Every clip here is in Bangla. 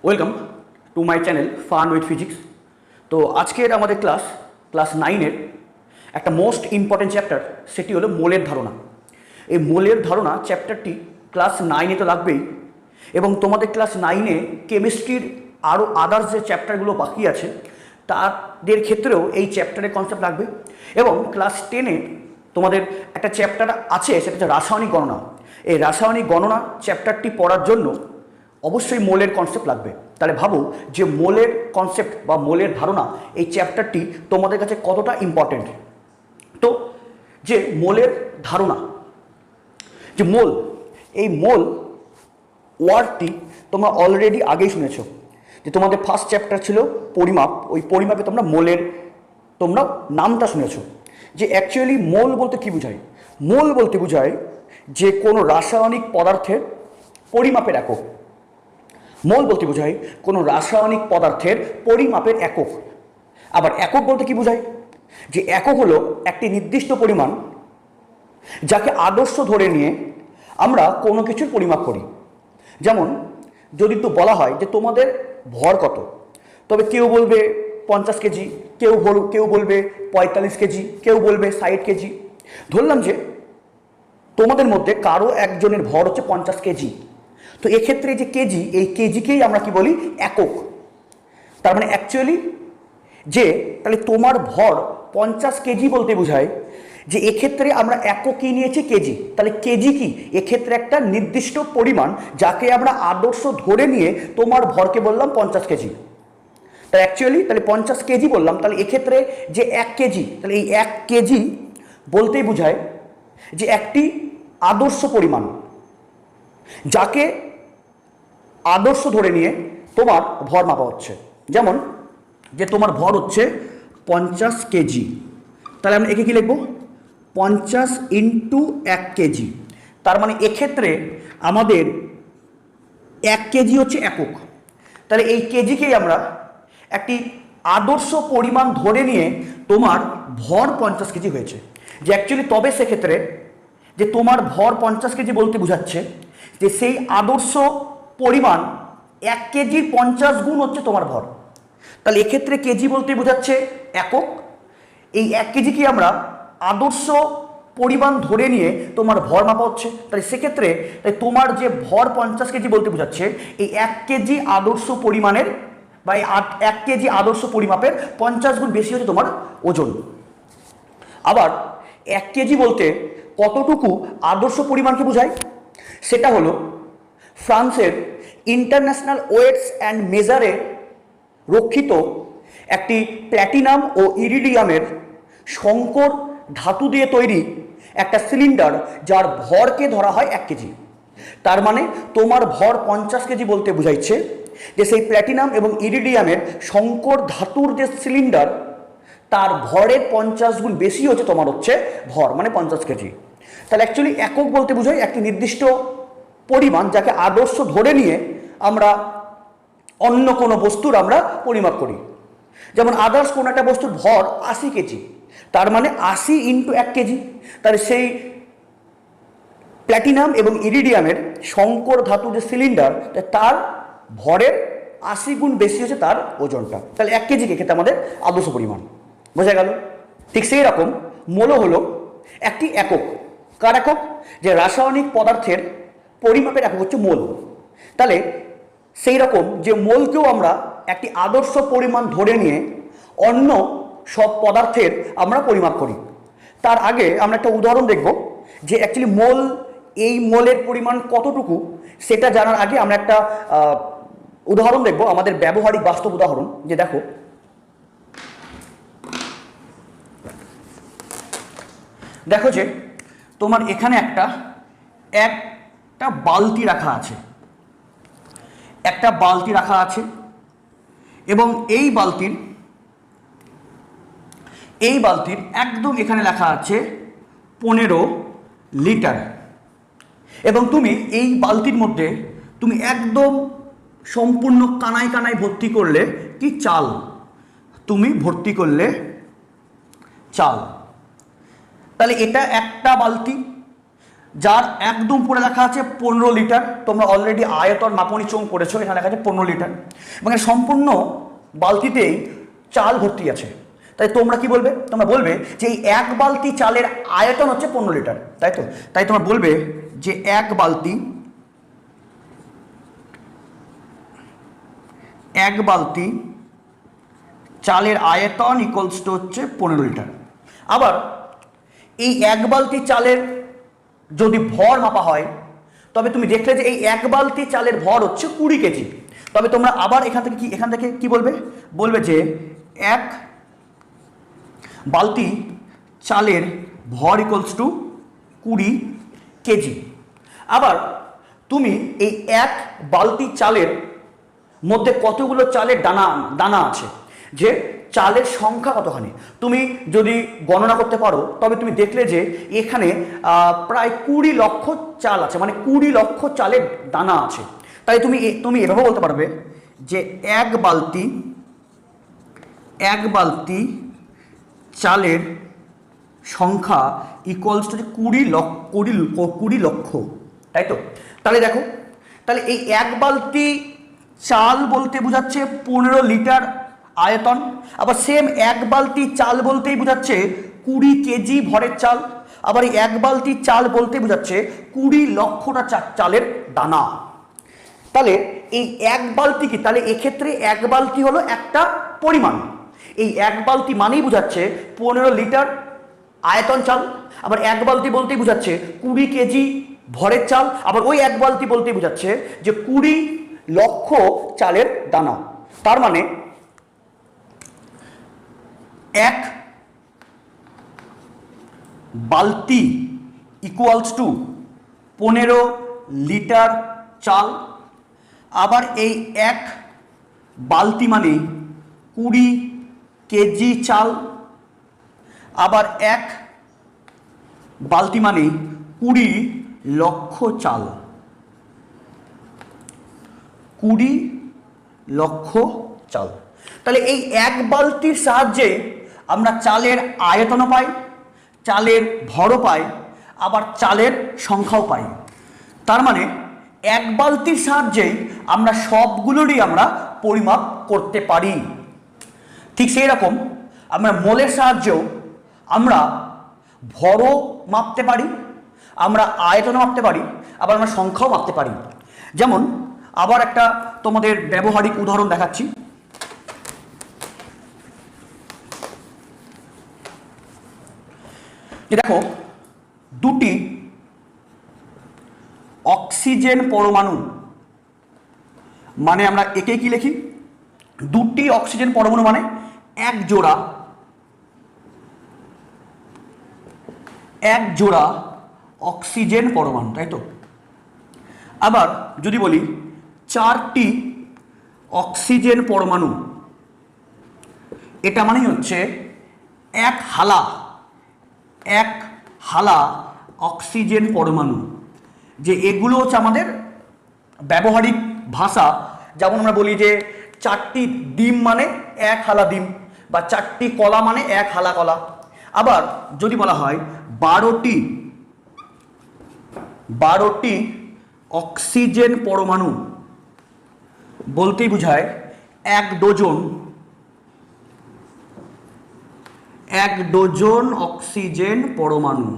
Welcome to my channel fun with physics. তো আজকের আমাদের ক্লাস 9-এর একটা মোস্ট ইম্পর্টেন্ট চ্যাপ্টার, সেটি হলো মোলের ধারণা। এই মোলের ধারণা চ্যাপ্টারটি ক্লাস 9-এ তো লাগবেই, এবং তোমাদের ক্লাস 9-এ কেমিস্ট্রির আরও আদার্স যে চ্যাপ্টারগুলো বাকি আছে তাদের ক্ষেত্রেও এই চ্যাপ্টারের কনসেপ্ট লাগবে। এবং ক্লাস 10-এ তোমাদের একটা চ্যাপ্টার আছে, সেটা হচ্ছে রাসায়নিক গণনা। এই রাসায়নিক গণনা চ্যাপ্টারটি পড়ার জন্য অবশ্যই মোলের কনসেপ্ট লাগবে। তাহলে ভাবো যে মোলের কনসেপ্ট বা মোলের ধারণা এই চ্যাপ্টারটি তোমাদের কাছে কতটা ইম্পর্টেন্ট। তো যে মোলের ধারণা, যে মোল, এই মোল ওয়ার্ডটি তোমরা অলরেডি আগেই শুনেছো, যে তোমাদের ফার্স্ট চ্যাপ্টার ছিল পরিমাপ। ওই পরিমাপে তোমরা মোলের নামটা শুনেছো। যে অ্যাকচুয়ালি মোল বলতে কি বোঝায়? মোল বলতে বোঝায় যে কোনো রাসায়নিক পদার্থের পরিমাপের একক। মোল বলতে বোঝায় কোনো রাসায়নিক পদার্থের পরিমাপের একক। আবার একক বলতে কি বোঝায়? যে একক হলো একটি নির্দিষ্ট পরিমাণ যাকে আদর্শ ধরে নিয়ে আমরা কোনো কিছুর পরিমাপ করি। যেমন যদি তো বলা হয় যে তোমাদের ভর কত, তবে কেউ বলবে 50 কেজি, কেউ বলবে 45 কেজি, কেউ বলবে 60 কেজি। ধরলাম যে তোমাদের মধ্যে কারো একজনের ভর হচ্ছে 50 কেজি। তো এক্ষেত্রে যে কেজি, এই কেজিকেই আমরা কি বলি? একক। তার মানে অ্যাকচুয়ালি যে তাহলে তোমার ভর 50 কেজি বলতে বোঝায় যে এক্ষেত্রে আমরা এককই নিয়েছি কেজি। তাহলে কেজি কি? এক্ষেত্রে একটা নির্দিষ্ট পরিমাণ যাকে আমরা আদর্শ ধরে নিয়ে তোমার ভরকে বললাম 50 কেজি। তাই অ্যাকচুয়ালি তাহলে 50 কেজি বললাম, তাহলে এক্ষেত্রে যে 1 কেজি, তাহলে এই 1 কেজি বলতেই বোঝায় যে একটি আদর্শ পরিমাণ যাকে আদর্শ ধরে নিয়ে তোমার ভর মাপা হচ্ছে। যেমন যে তোমার ভর হচ্ছে 50 কেজি, তাহলে আমরা একে কি লিখব? 50 ইন্টু 1 কেজি। তার মানে এক্ষেত্রে আমাদের 1 কেজি হচ্ছে একক। তাহলে এই কেজিকেই আমরা একটি আদর্শ পরিমাণ ধরে নিয়ে তোমার ভর 50 কেজি হয়েছে। যে অ্যাকচুয়ালি তবে সেক্ষেত্রে যে তোমার ভর 50 কেজি বলতে বোঝাচ্ছে যে সেই আদর্শ পরিমাণ 1 কেজির 50 গুণ হচ্ছে তোমার ভর। তাহলে এক্ষেত্রে কেজি বলতে বোঝাচ্ছে একক। এই 1 কেজিকে আমরা আদর্শ পরিমাণ ধরে নিয়ে তোমার ভর মাপা হচ্ছে। তাহলে সেক্ষেত্রে তোমার যে ভর 50 কেজি বলতে বোঝাচ্ছে এই 1 কেজি আদর্শ পরিমাণের বা 1 কেজি আদর্শ পরিমাপের 50 গুণ বেশি হচ্ছে তোমার ওজন। আবার 1 কেজি বলতে কতটুকু আদর্শ পরিমাণকে বোঝায়? সেটা হলো ফ্রান্সের ইন্টারন্যাশনাল ওয়েটস অ্যান্ড মেজারে রক্ষিত একটি প্ল্যাটিনাম ও ইরিডিয়ামের সংকর ধাতু দিয়ে তৈরি একটা সিলিন্ডার, যার ভরকে ধরা হয় 1 কেজি। তার মানে তোমার ভর 50 কেজি বলতে বোঝাইছে যে সেই প্ল্যাটিনাম এবং ইরিডিয়ামের সংকর ধাতুর যে সিলিন্ডার, তার ভরের 50 গুণ বেশি হচ্ছে তোমার হচ্ছে ভর, মানে 50 কেজি। তাহলে অ্যাকচুয়ালি একক বলতে বোঝায় একটি নির্দিষ্ট পরিমাণ যাকে আদর্শ ধরে নিয়ে আমরা অন্য কোনো বস্তুর আমরা পরিমাপ করি। যেমন আদার্স কোনো একটা বস্তুর ভর 80 কেজি, তার মানে 80 ইন্টু 1 কেজি। তাহলে সেই প্ল্যাটিনাম এবং ইরিডিয়ামের সংকর ধাতু যে সিলিন্ডার, তার ভরের 80 গুণ বেশি হচ্ছে তার ওজনটা। তাহলে 1 কেজিকে ক্ষেত্রে আমাদের আদর্শ পরিমাণ বোঝা গেল। ঠিক সেই রকম মোলও হলো একটি একক। কার একক? যে রাসায়নিক পদার্থের পরিমাপের একক হচ্ছে মোল। তাহলে সেই রকম যে মোলকেও আমরা একটি আদর্শ পরিমাণ ধরে নিয়ে অন্য সব পদার্থের আমরা পরিমাপ করি। তার আগে আমরা একটা উদাহরণ দেখব যে অ্যাকচুয়ালি মোল, এই মোলের পরিমাণ কতটুকু সেটা জানার আগে আমরা একটা উদাহরণ দেখব, আমাদের ব্যবহারিক বাস্তব উদাহরণ। যে দেখো যে তোমার এখানে একটা বালতি রাখা আছে, এবং এই বালতির একদম এখানে লেখা আছে 15 লিটার। এবং তুমি এই বালতির মধ্যে তুমি একদম সম্পূর্ণ কানায় কানায় ভর্তি করলে কি? চাল। তুমি ভর্তি করলে চাল। তাহলে এটা একটা বালতি, যার একদম উপরে লেখা আছে 15 লিটার। তোমরা অলরেডি আয়তন মাপনী চোঙ পড়েছো, এখানে লেখা আছে 15 লিটার এবং সম্পূর্ণ বালতিতেই চাল ভর্তি আছে। তাই তোমরা কি বলবে? তোমরা বলবে যে এই এক বালতি চালের আয়তন হচ্ছে 15 লিটার, তাই তো? তাই তোমরা বলবে যে এক বালতি চালের আয়তন ইকুয়ালস টু হচ্ছে 15 লিটার। আবার এই এক বালতি চালের যদি ভর মাপা হয়, তবে তুমি দেখলে যে এই এক বালতি চালের ভর হচ্ছে 20 কেজি। তবে তোমরা আবার এখান থেকে কি বলবে? বলবে যে এক বালতি চালের ভর ইকুয়ালস টু 20 কেজি। আবার তুমি এই এক বালতি চালের মধ্যে কতগুলো চালের দানা আছে, যে চালের সংখ্যা কতখানি তুমি যদি গণনা করতে পারো, তবে তুমি দেখলে যে এখানে প্রায় 20 লক্ষ চাল আছে, মানে 20 লক্ষ চালের দানা আছে। তাই তুমি এভাবে বলতে পারবে যে এক বালতি চালের সংখ্যা ইকুয়ালস টু 20 লক্ষ, তাই তো? তাহলে দেখো, তাহলে এই এক বালতি চাল বলতে বোঝাচ্ছে 15 লিটার আয়তন। আবার সেম এক বালতি চাল বলতেই বোঝাচ্ছে 20 কেজি ভরের চাল। আবার এই এক বালতি চাল বলতে বোঝাচ্ছে 20 লক্ষটা চালের দানা। তাহলে এই এক বালতি কি? তাহলে এক্ষেত্রে এক বালতি হলো একটা পরিমাণ। এই এক বালতি মানেই বোঝাচ্ছে 15 লিটার আয়তন চাল। আবার এক বালতি বলতেই বোঝাচ্ছে 20 কেজি ভরের চাল। আবার ওই এক বালতি বলতেই বোঝাচ্ছে যে 20 লক্ষ চালের দানা। তার মানে এক বালতি ইকুয়ালস টু 15 লিটার চাল। আবার এই এক বালতি মানে 20 কেজি চাল। আবার এক বালতি মানে 20 লক্ষ চাল, 20 লক্ষ চাল। তাহলে এই এক বালতির সাহায্যে আমরা চালের আয়তনও পাই, চালের ভরও পাই, আবার চালের সংখ্যাও পাই। তার মানে এক বালতির সাহায্যেই আমরা সবগুলোরই আমরা পরিমাপ করতে পারি। ঠিক সেই রকম আমরা মোলের সাহায্যেও আমরা ভরও মাপতে পারি, আমরা আয়তনও মাপতে পারি, আবার আমরা সংখ্যাও মাপতে পারি। যেমন আবার একটা তোমাদের ব্যবহারিক উদাহরণ দেখাচ্ছি। দেখো, দুটি অক্সিজেন পরমাণু, মানে আমরা একে কি লিখি? দুটি অক্সিজেন পরমাণু মানে এক জোড়া অক্সিজেন পরমাণু, তাই তো? আবার যদি বলি 4টি অক্সিজেন পরমাণু, এটা মানেই হচ্ছে এক হালা অক্সিজেন পরমাণু। যে এগুলো হচ্ছে আমাদের ব্যবহারিক ভাষা। যেমন আমরা বলি যে 4টি ডিম মানে এক হালা ডিম, বা 4টি কলা মানে এক হালা কলা। আবার যদি বলা হয় 12টি অক্সিজেন পরমাণু, বলতেই বোঝায় এক ডজন অক্সিজেন পরমাণু।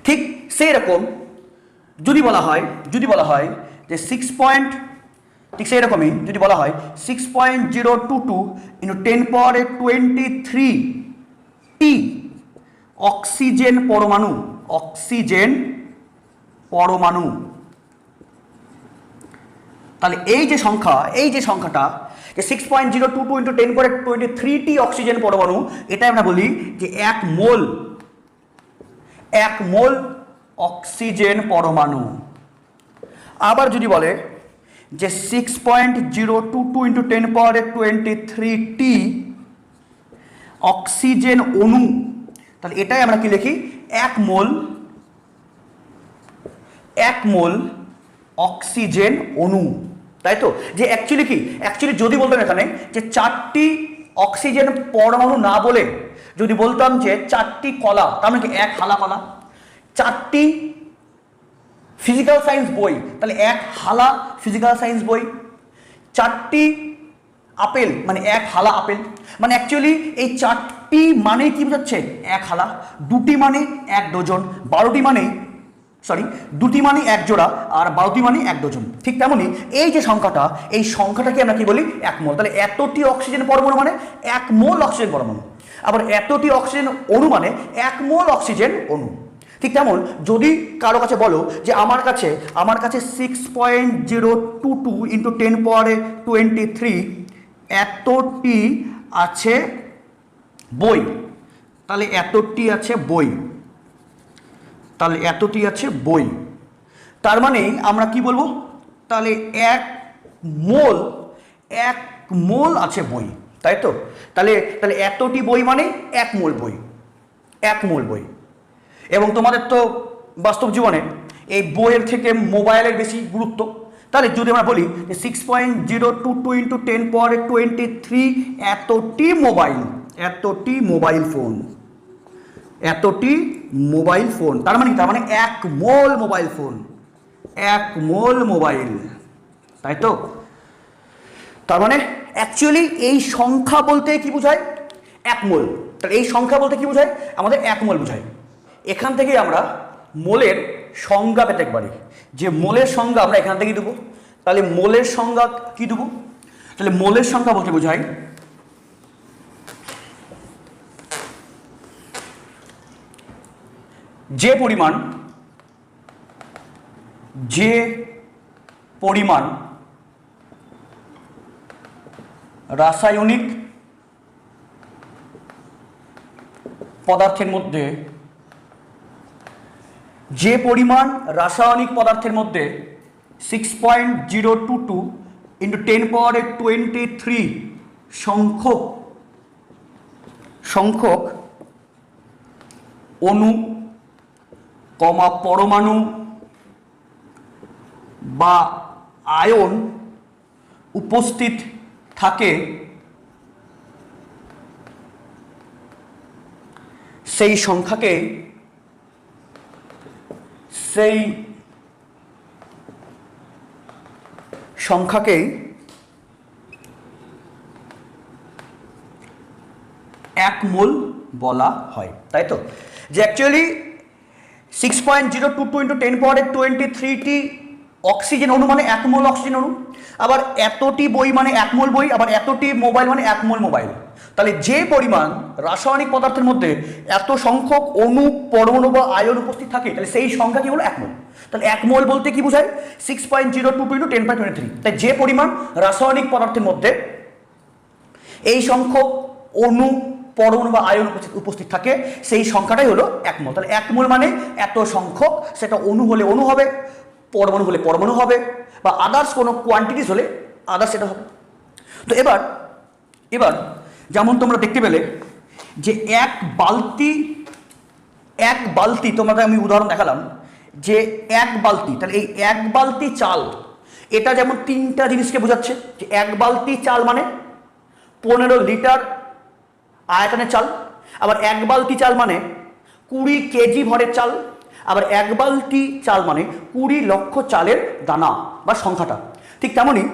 ঠিক সেই রকম যদি বলা হয় যে ঠিক সেই রকমই যদি বলা হয় 6.022 × 10⁻23 টি অক্সিজেন পরমাণু, তাহলে এই যে সংখ্যাটা যে 6.022 × 10⁻23 টি অক্সিজেন পরমাণু, এটা আমরা বলি যে এক মোল অক্সিজেন পরমাণু। আবার যদি বলে যে 6.022 × 10⁻23 টি অক্সিজেন অণু, তাহলে এটাই আমরা কি লিখি? এক মোল অক্সিজেন অণু, তাই তো? যে অ্যাকচুয়ালি যদি বলতাম এখানে যে 4টি অক্সিজেন পরমাণু না বলে যদি বলতাম যে 4টি কলা, তার মানে কি এক হালা কলা। 4টি ফিজিক্যাল সায়েন্স বই, তাহলে 1 হালা ফিজিক্যাল সায়েন্স বই, 4টি আপেল মানে 1 হালা আপেল, মানে অ্যাকচুয়ালি এই 4টি মানে কি বোঝাচ্ছে 1 হালা, 2টি মানে 1 ডজন, 12টি মানে দুটি মানে 1 জোড়া, আর 12টি মানে 1 ডজন। ঠিক তেমনই এই যে সংখ্যাটা, এই সংখ্যাটাকে আমরা কি বলি 1 মোল। তাহলে এতটি অক্সিজেন পরমাণু মানে 1 মোল অক্সিজেন পরমাণু, আবার এতটি অক্সিজেন অণু মানে 1 মোল অক্সিজেন অণু। ঠিক তেমন যদি কারো কাছে বলো যে আমার কাছে 6.022 × 10⁻23 এতটি আছে বই, তাহলে এতটি আছে বই, তাহলে এতটি আছে বই, তার মানে আমরা কি বলবো, তাহলে 1 মোল আছে বই, তাই তো। তাহলে এতটি বই মানে 1 মোল বই, 1 মোল বই। এবং তোমাদের তো বাস্তব জীবনে এই বইয়ের থেকে মোবাইলের বেশি গুরুত্ব, তাহলে যদি আমরা বলি যে 6.022 × 10⁻23 এতটি মোবাইল ফোন, এতটি মোবাইল ফোন, তার মানে 1 মোল মোবাইল ফোন, 1 মোল মোবাইল, তাই তো। তার মানে অ্যাকচুয়ালি এই সংখ্যা বলতে কি বোঝায় 1 মোল, তাহলে এই সংখ্যা বলতে কি বোঝায় আমাদের 1 মোল বোঝায়। এখান থেকে আমরা মোলের সংজ্ঞা পেতে পারি, যে মোলের সংজ্ঞা আমরা এখান থেকে দেবো। তাহলে মোলের সংজ্ঞা কি দেবো, তাহলে মোলের সংখ্যা বলতে বোঝায় যে পরিমাণ রাসায়নিক পদার্থের মধ্যে 6.022 × 10⁻23 সংখ্যক অণু পরমাণু বা আয়ন উপস্থিত থাকে সেই সংখ্যাকে এক মোল বলা হয়, তাই তো। যে অ্যাকচুয়ালি 6.022 × 10⁻23টি অক্সিজেন অণু মানে 1 মোল অক্সিজেন অণু, আবার এতটি বই মানে 1 মোল বই, আবার এতটি মোবাইল মানে 1 মোল মোবাইল। তাহলে যে পরিমাণ রাসায়নিক পদার্থের মধ্যে এত সংখ্যক অণু পরমাণু বা আয়ন উপস্থিত থাকে, তাহলে সেই সংখ্যা কি হলো 1 মোল। তাহলে 1 মোল বলতে কি বোঝায় 6.022 × 10⁻23, তাই যে পরিমাণ রাসায়নিক পদার্থের মধ্যে এই সংখ্যক অণু পরমাণু বা আয়ন উপস্থিত থাকে সেই সংখ্যাটাই হলো 1 মোল। তাহলে 1 মোল মানে এত সংখ্যক, সেটা অণু হলে অণু হবে, পরমাণু হলে পরমাণু হবে, বা আদার্স কোনো কোয়ান্টিটিস হলে আদার্স সেটা হবে। তো এবার যেমন তোমরা দেখতে পেলে যে এক বালতি তোমাদের আমি উদাহরণ দেখালাম যে 1 বালতি, তাহলে এই 1 বালতি চাল, এটা যেমন 3টা জিনিসকে বোঝাচ্ছে, যে 1 বালতি চাল মানে 15 লিটার আয়তনের চাল, আবার 1 বালতি চাল মানে 20 কেজি ভরের চাল, আবার 1 বালতি চাল মানে 20 লক্ষ চালের দানা বা সংখ্যাটা। ঠিক তেমনই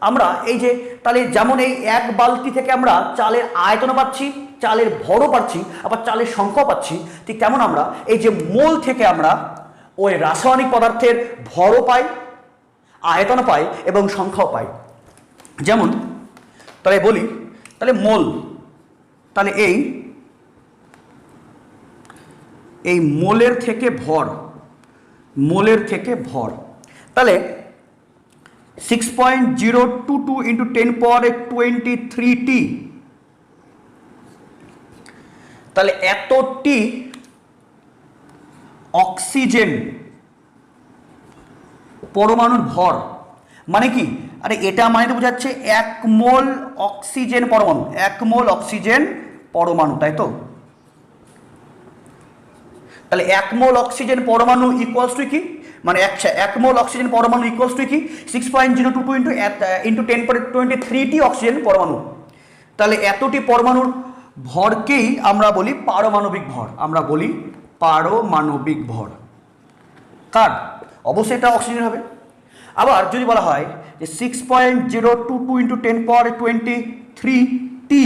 আমরা এই যে তাহলে যেমন এই 1 বালতি থেকে আমরা চালের আয়তনও পাচ্ছি, চালের ভরও পাচ্ছি, আবার চালের সংখ্যাও পাচ্ছি, ঠিক তেমন আমরা এই যে মোল থেকে আমরা ওই রাসায়নিক পদার্থের ভরও পাই, আয়তনও পাই এবং সংখ্যাও পাই। যেমন তাহলে বলি, তাহলে মোল, তাহলে এই মোলের থেকে ভর, তাহলে 6.022 × 10⁻23টি, তাহলে এতটি অক্সিজেন পরমাণুর ভর মানে কি, আরে এটা মানে তো বোঝাচ্ছে 1 মোল অক্সিজেন পরমাণু, 1 মোল অক্সিজেন পরমাণু, তাই তো। তাহলে 1 মোল অক্সিজেন পরমাণু ইকুয়ালস টু কি, মানে 1 মোল অক্সিজেন পরমাণু ইকুয়ালস টু কি 6.022 × 10⁻23টি অক্সিজেন পরমাণু। তাহলে এতটি পরমাণুর ভরকেই আমরা বলি পারমাণবিক ভর, আমরা বলি পারমাণবিক ভর। কার? অবশ্যই এটা অক্সিজেন হবে। আবার যদি বলা হয় যে 6.022 ইন্টু 10⁻23 টি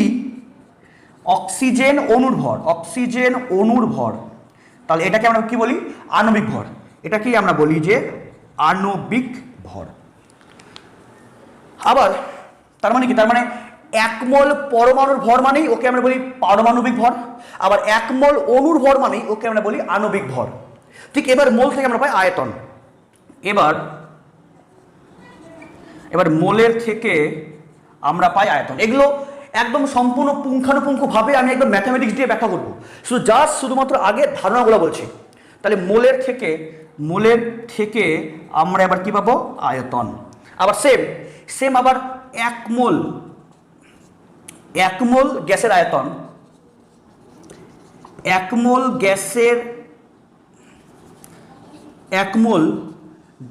অক্সিজেন অণুর ভর, অক্সিজেন অণুর ভর, তাহলে এটাকে আমরা কি বলি? আণবিক ভর। এটাকেই আমরা বলি যে আণবিক ভর। আবার তার মানে কি? তার মানে 1 মোল পরমাণুর ভর মানেই ওকে আমরা বলি পারমাণবিক ভর, আবার 1 মোল অণুর ভর মানেই ওকে আমরা বলি আণবিক ভর। ঠিক এবার মোল থেকে আমরা পাই আয়তন। এবার মোলের থেকে আমরা পাই আয়তন। এগুলো একদম সম্পূর্ণ পুঙ্খানুপুঙ্খভাবে আমি একদম ম্যাথামেটিক্স দিয়ে ব্যাখ্যা করবো, শুধুমাত্র আগে ধারণাগুলো বলছি। তাহলে মোলের থেকে আমরা এবার কি পাবো? আয়তন। আবার সেম আবার 1 মোল গ্যাসের আয়তন, 1 মোল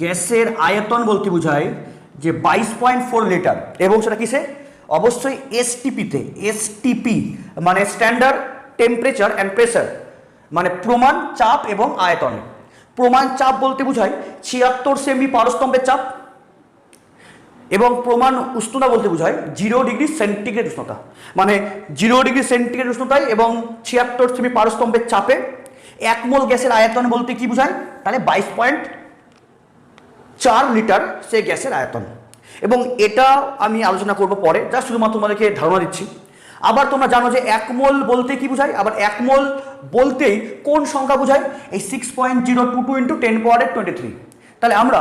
গ্যাসের আয়তন বলতে বোঝায় যে 22.4 লিটার, এবং সেটা কিসে? অবশ্যই এসটিপিতে। এসটিপি মানে স্ট্যান্ডার্ড টেম্পারেচার অ্যান্ড প্রেসার, মানে প্রমাণ চাপ এবং আয়তনে। প্রমাণ চাপ বলতে বোঝায় 76 সেমি পারস্তম্ভের চাপ, এবং প্রমাণ উষ্ণতা বলতে বোঝায় 0 ডিগ্রি সেন্টিগ্রেড উষ্ণতা, মানে 0 ডিগ্রি সেন্টিগ্রেড উষ্ণতায় এবং 76 সেমি পারস্তম্ভের চাপে 1 মোল গ্যাসের আয়তন বলতে কি বোঝায়? তাহলে 22.4 লিটার সেই গ্যাসের আয়তন। এবং এটা আমি আলোচনা করব পরে, যা শুধুমাত্র তোমাদেরকে ধারণা দিচ্ছি। আবার তোমরা জানো যে 1 মোল বলতে কি বোঝায়? আবার 1 মোল বলতেই কোন সংখ্যা বোঝায়? এই 6.022 ইন্টু 10⁻23। তাহলে আমরা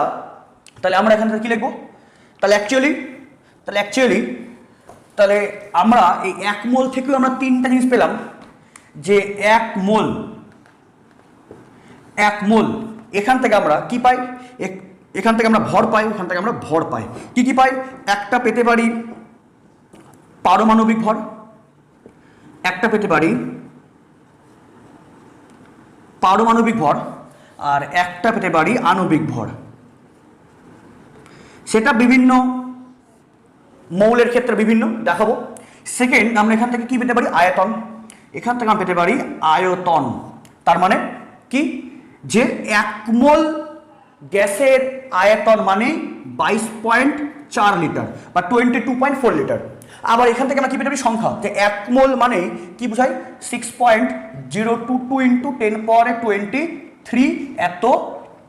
এখান থেকে কি লিখবো? তাহলে আমরা এই 1 মোল থেকেও আমরা 3টা জিনিস পেলাম, যে 1 মোল এখান থেকে আমরা কি পাই? এখান থেকে আমরা ভর পাই, এখান থেকে আমরা ভর পাই। কি পাই? একটা পেতে পারি পারমাণবিক ভর, একটা পেতে পারি পারমাণবিক ভর, আর একটা পেতে পারি আণবিক ভর। সেটা বিভিন্ন মৌলের ক্ষেত্রে বিভিন্ন দেখাবো। সেকেন্ড, আমরা এখান থেকে কি পেতে পারি? আয়তন। এখান থেকে আমরা পেতে পারি আয়তন। তার মানে কি? যে 1 মোল গ্যাসের আয়তন মানে 22.4 লিটার বা 22.4 লিটার। আবার এখান থেকে আমরা কি পেতে পারি? সংখ্যা, যে 1 মোল মানে কি বোঝায়? 6.022 ইন্টু 10⁻23 এত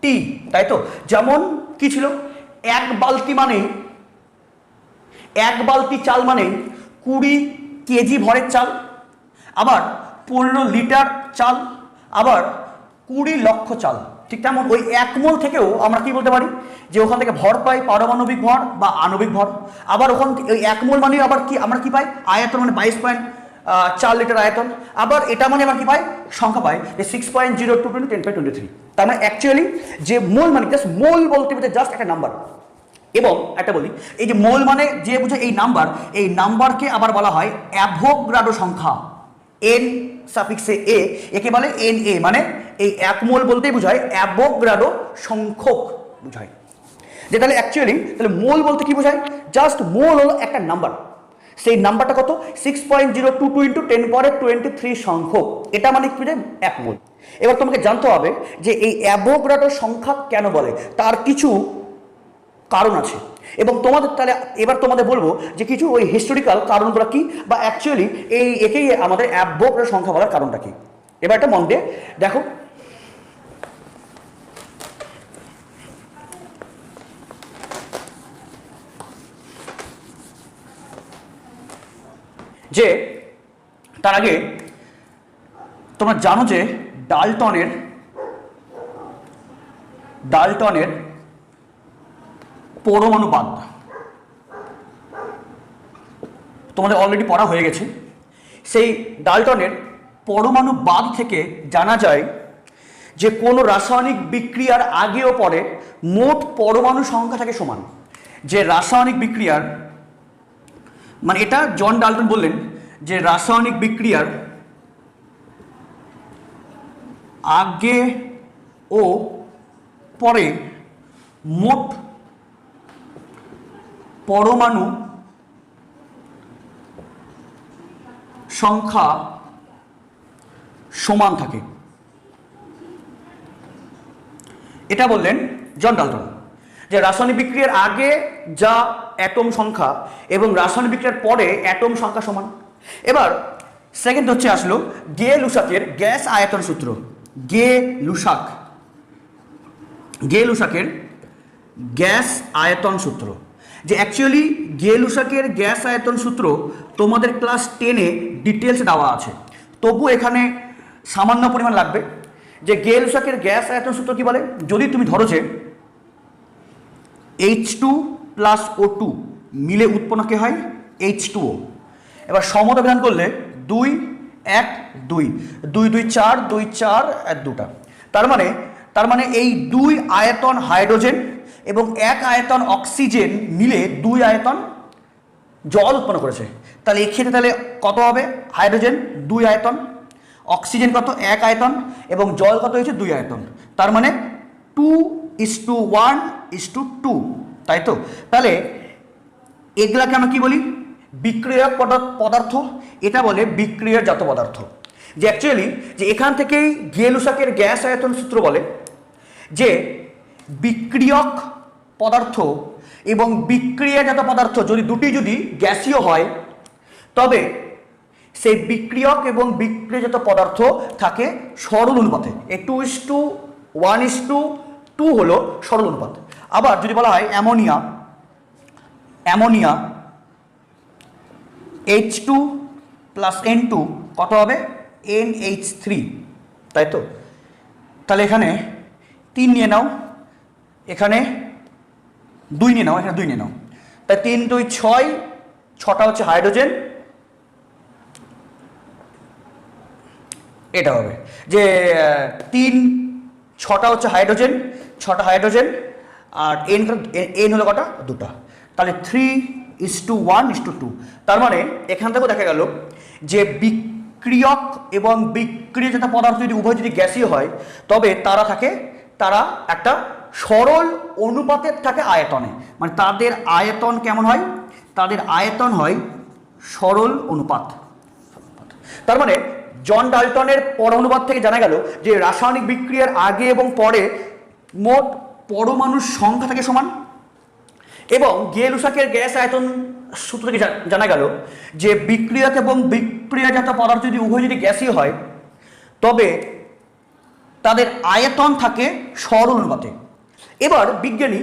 টি, তাই তো? যেমন কি ছিল? 1 বালতি চাল মানে 20 কেজি ভরের চাল, আবার 15 লিটার চাল, আবার 20 লক্ষ চাল। ঠিক তেমন ওই 1 মোল থেকেও আমরা কি বলতে পারি? যে ওখান থেকে ভর পাই পারমাণবিক ভর বা আণবিক ভর। আবার ওখান থেকে ওই 1 মোল মানে আবার কি আমরা কি পাই? আয়তন, মানে 22.4 লিটার আয়তন। আবার এটা মানে আমরা কি পাই? সংখ্যা পাই, যে 6.022 ইন্টু 10⁻23। তার মানে অ্যাকচুয়ালি যে মোল মানে জাস্ট মোল বলতে বোঝায় জাস্ট একটা নাম্বার। এবং একটা বলি, এই যে মোল মানে যে বুঝে এই নাম্বারকে আবার বলা হয় অ্যাভোগাড্রো সংখ্যা, এন সাফিক্সে এ, একে বলে এনএ, মানে এই 1 মোল বলতেই বোঝায় অ্যাভোগাড্রো সংখ্যক বোঝায়। যে তাহলে তাহলে মোল বলতে কি বোঝায়? জাস্ট মোল হলো একটা নাম্বার। সেই নাম্বারটা কত? 6.022 ইন্টু 10⁻23 সংখ্যক। এটা মানে কি? 1 মোল। এবার তোমাকে জানতে হবে যে এই অ্যাভোগাড্রো সংখ্যা কেন বলে, তার কিছু কারণ আছে। এবং তাহলে এবার তোমাদের বলবো যে কিছু ওই হিস্টোরিক্যাল কারণগুলো কি, বা অ্যাকচুয়ালি একেই আমাদের অ্যাভোগাড্রো সংখ্যা বলার কারণটা কি। এবার এটা মন দিয়ে দেখো। যে তার আগে তোমরা জানো যে ডাল্টনের পরমাণুবাদ তোমাদের অলরেডি পড়া হয়ে গেছে। সেই ডাল্টনের পরমাণুবাদ থেকে জানা যায় যে কোনো রাসায়নিক বিক্রিয়ার আগে ও পরে মোট পরমাণু সংখ্যা থাকে সমান। যে রাসায়নিক বিক্রিয়ার মানে এটা জন ডাল্টন বললেন যে রাসায়নিক বিক্রিয়ার আগে ও পরে মোট পরমাণু সংখ্যা সমান থাকে। এটা বললেন জন ডাল্টন, যে রাসায়নিক বিক্রিয়ার আগে যা অ্যাটম সংখ্যা এবং রাসায়নিক বিক্রিয়ার পরে অ্যাটম সংখ্যা সমান। এবার সেকেন্ড হচ্ছে আসলো গে লুসাকের গ্যাস আয়তন সূত্র। গে লুসাকের গ্যাস আয়তন সূত্র, যে অ্যাকচুয়ালি গে লুসাকের গ্যাস আয়তন সূত্র তোমাদের ক্লাস 10-এ ডিটেলস দেওয়া আছে, তবু এখানে সামান্য পরিমাণ লাগবে। যে গে লুসাকের গ্যাস আয়তন সূত্র কি বলে, যদি তুমি ধরো যে H2 প্লাস O2 মিলে উৎপন্ন কে হয় H2O। এবার সমতা বিধান করলে 2 1 2 2 2 4 2 4 আর 2টা, তার মানে এই 2 আয়তন হাইড্রোজেন এবং 1 আয়তন অক্সিজেন মিলে 2 আয়তন জল উৎপন্ন করেছে। তাহলে এক্ষেত্রে তাহলে কত হবে, হাইড্রোজেন 2 আয়তন, অক্সিজেন কত 1 আয়তন এবং জল কত হয়েছে 2 আয়তন, তার মানে 2:1:2, তাই তো। তাহলে এগুলাকে আমরা কি বলি, বিক্রিয়ক পদার্থ, এটা বলে বিক্রিয়াজাত পদার্থ। যে অ্যাকচুয়ালি যে এখান থেকেই গে লুসাকের গ্যাস আয়তন সূত্র বলে যে বিক্রিয়ক পদার্থ এবং বিক্রিয়াজাত পদার্থ যদি গ্যাসীয় হয়, তবে সেই বিক্রিয়ক এবং বিক্রিয়াজাত পদার্থ থাকে সরল অনুপাতে। 2:1:2 হলো সরল অনুপাত। আবার যদি বলা হয় অ্যামোনিয়া H2 প্লাস N2 কত হবে NH3, তাই তো। তাহলে এখানে 3 নিয়ে নাও, এখানে 2 নিয়ে নাও, এখানে 2 নিয়ে নাও, তাই 3 2 6, 6টা হচ্ছে হাইড্রোজেন, এটা হবে যে 3 6টা হচ্ছে হাইড্রোজেন, 6টা হাইড্রোজেন, আর এন হলো কটা 2টা, তাহলে 3:1:2। তার মানে এখান থেকেও দেখা গেল যে বিক্রিয়ক এবং বিক্রিয়াজাত পদার্থ উভয় যদি গ্যাসীয় হয়, তবে তারা একটা সরল অনুপাতের থাকে আয়তনে, মানে তাদের আয়তন কেমন হয়, তাদের আয়তন হয় সরল অনুপাত। তার মানে জন ডাল্টনের পরমাণুবাদ থেকে জানা গেল যে রাসায়নিক বিক্রিয়ার আগে এবং পরে মোট পরমাণুর সংখ্যা থাকে সমান। এবং গে লুসাকের গ্যাস আয়তন সূত্র থেকে জানা গেল যে বিক্রিয়ক এবং বিক্রিয়াজাত পদার্থ উভয় যদি গ্যাসীয় হয়, তবে তাদের আয়তন থাকে সরল অনুপাতে। এবার বিজ্ঞানী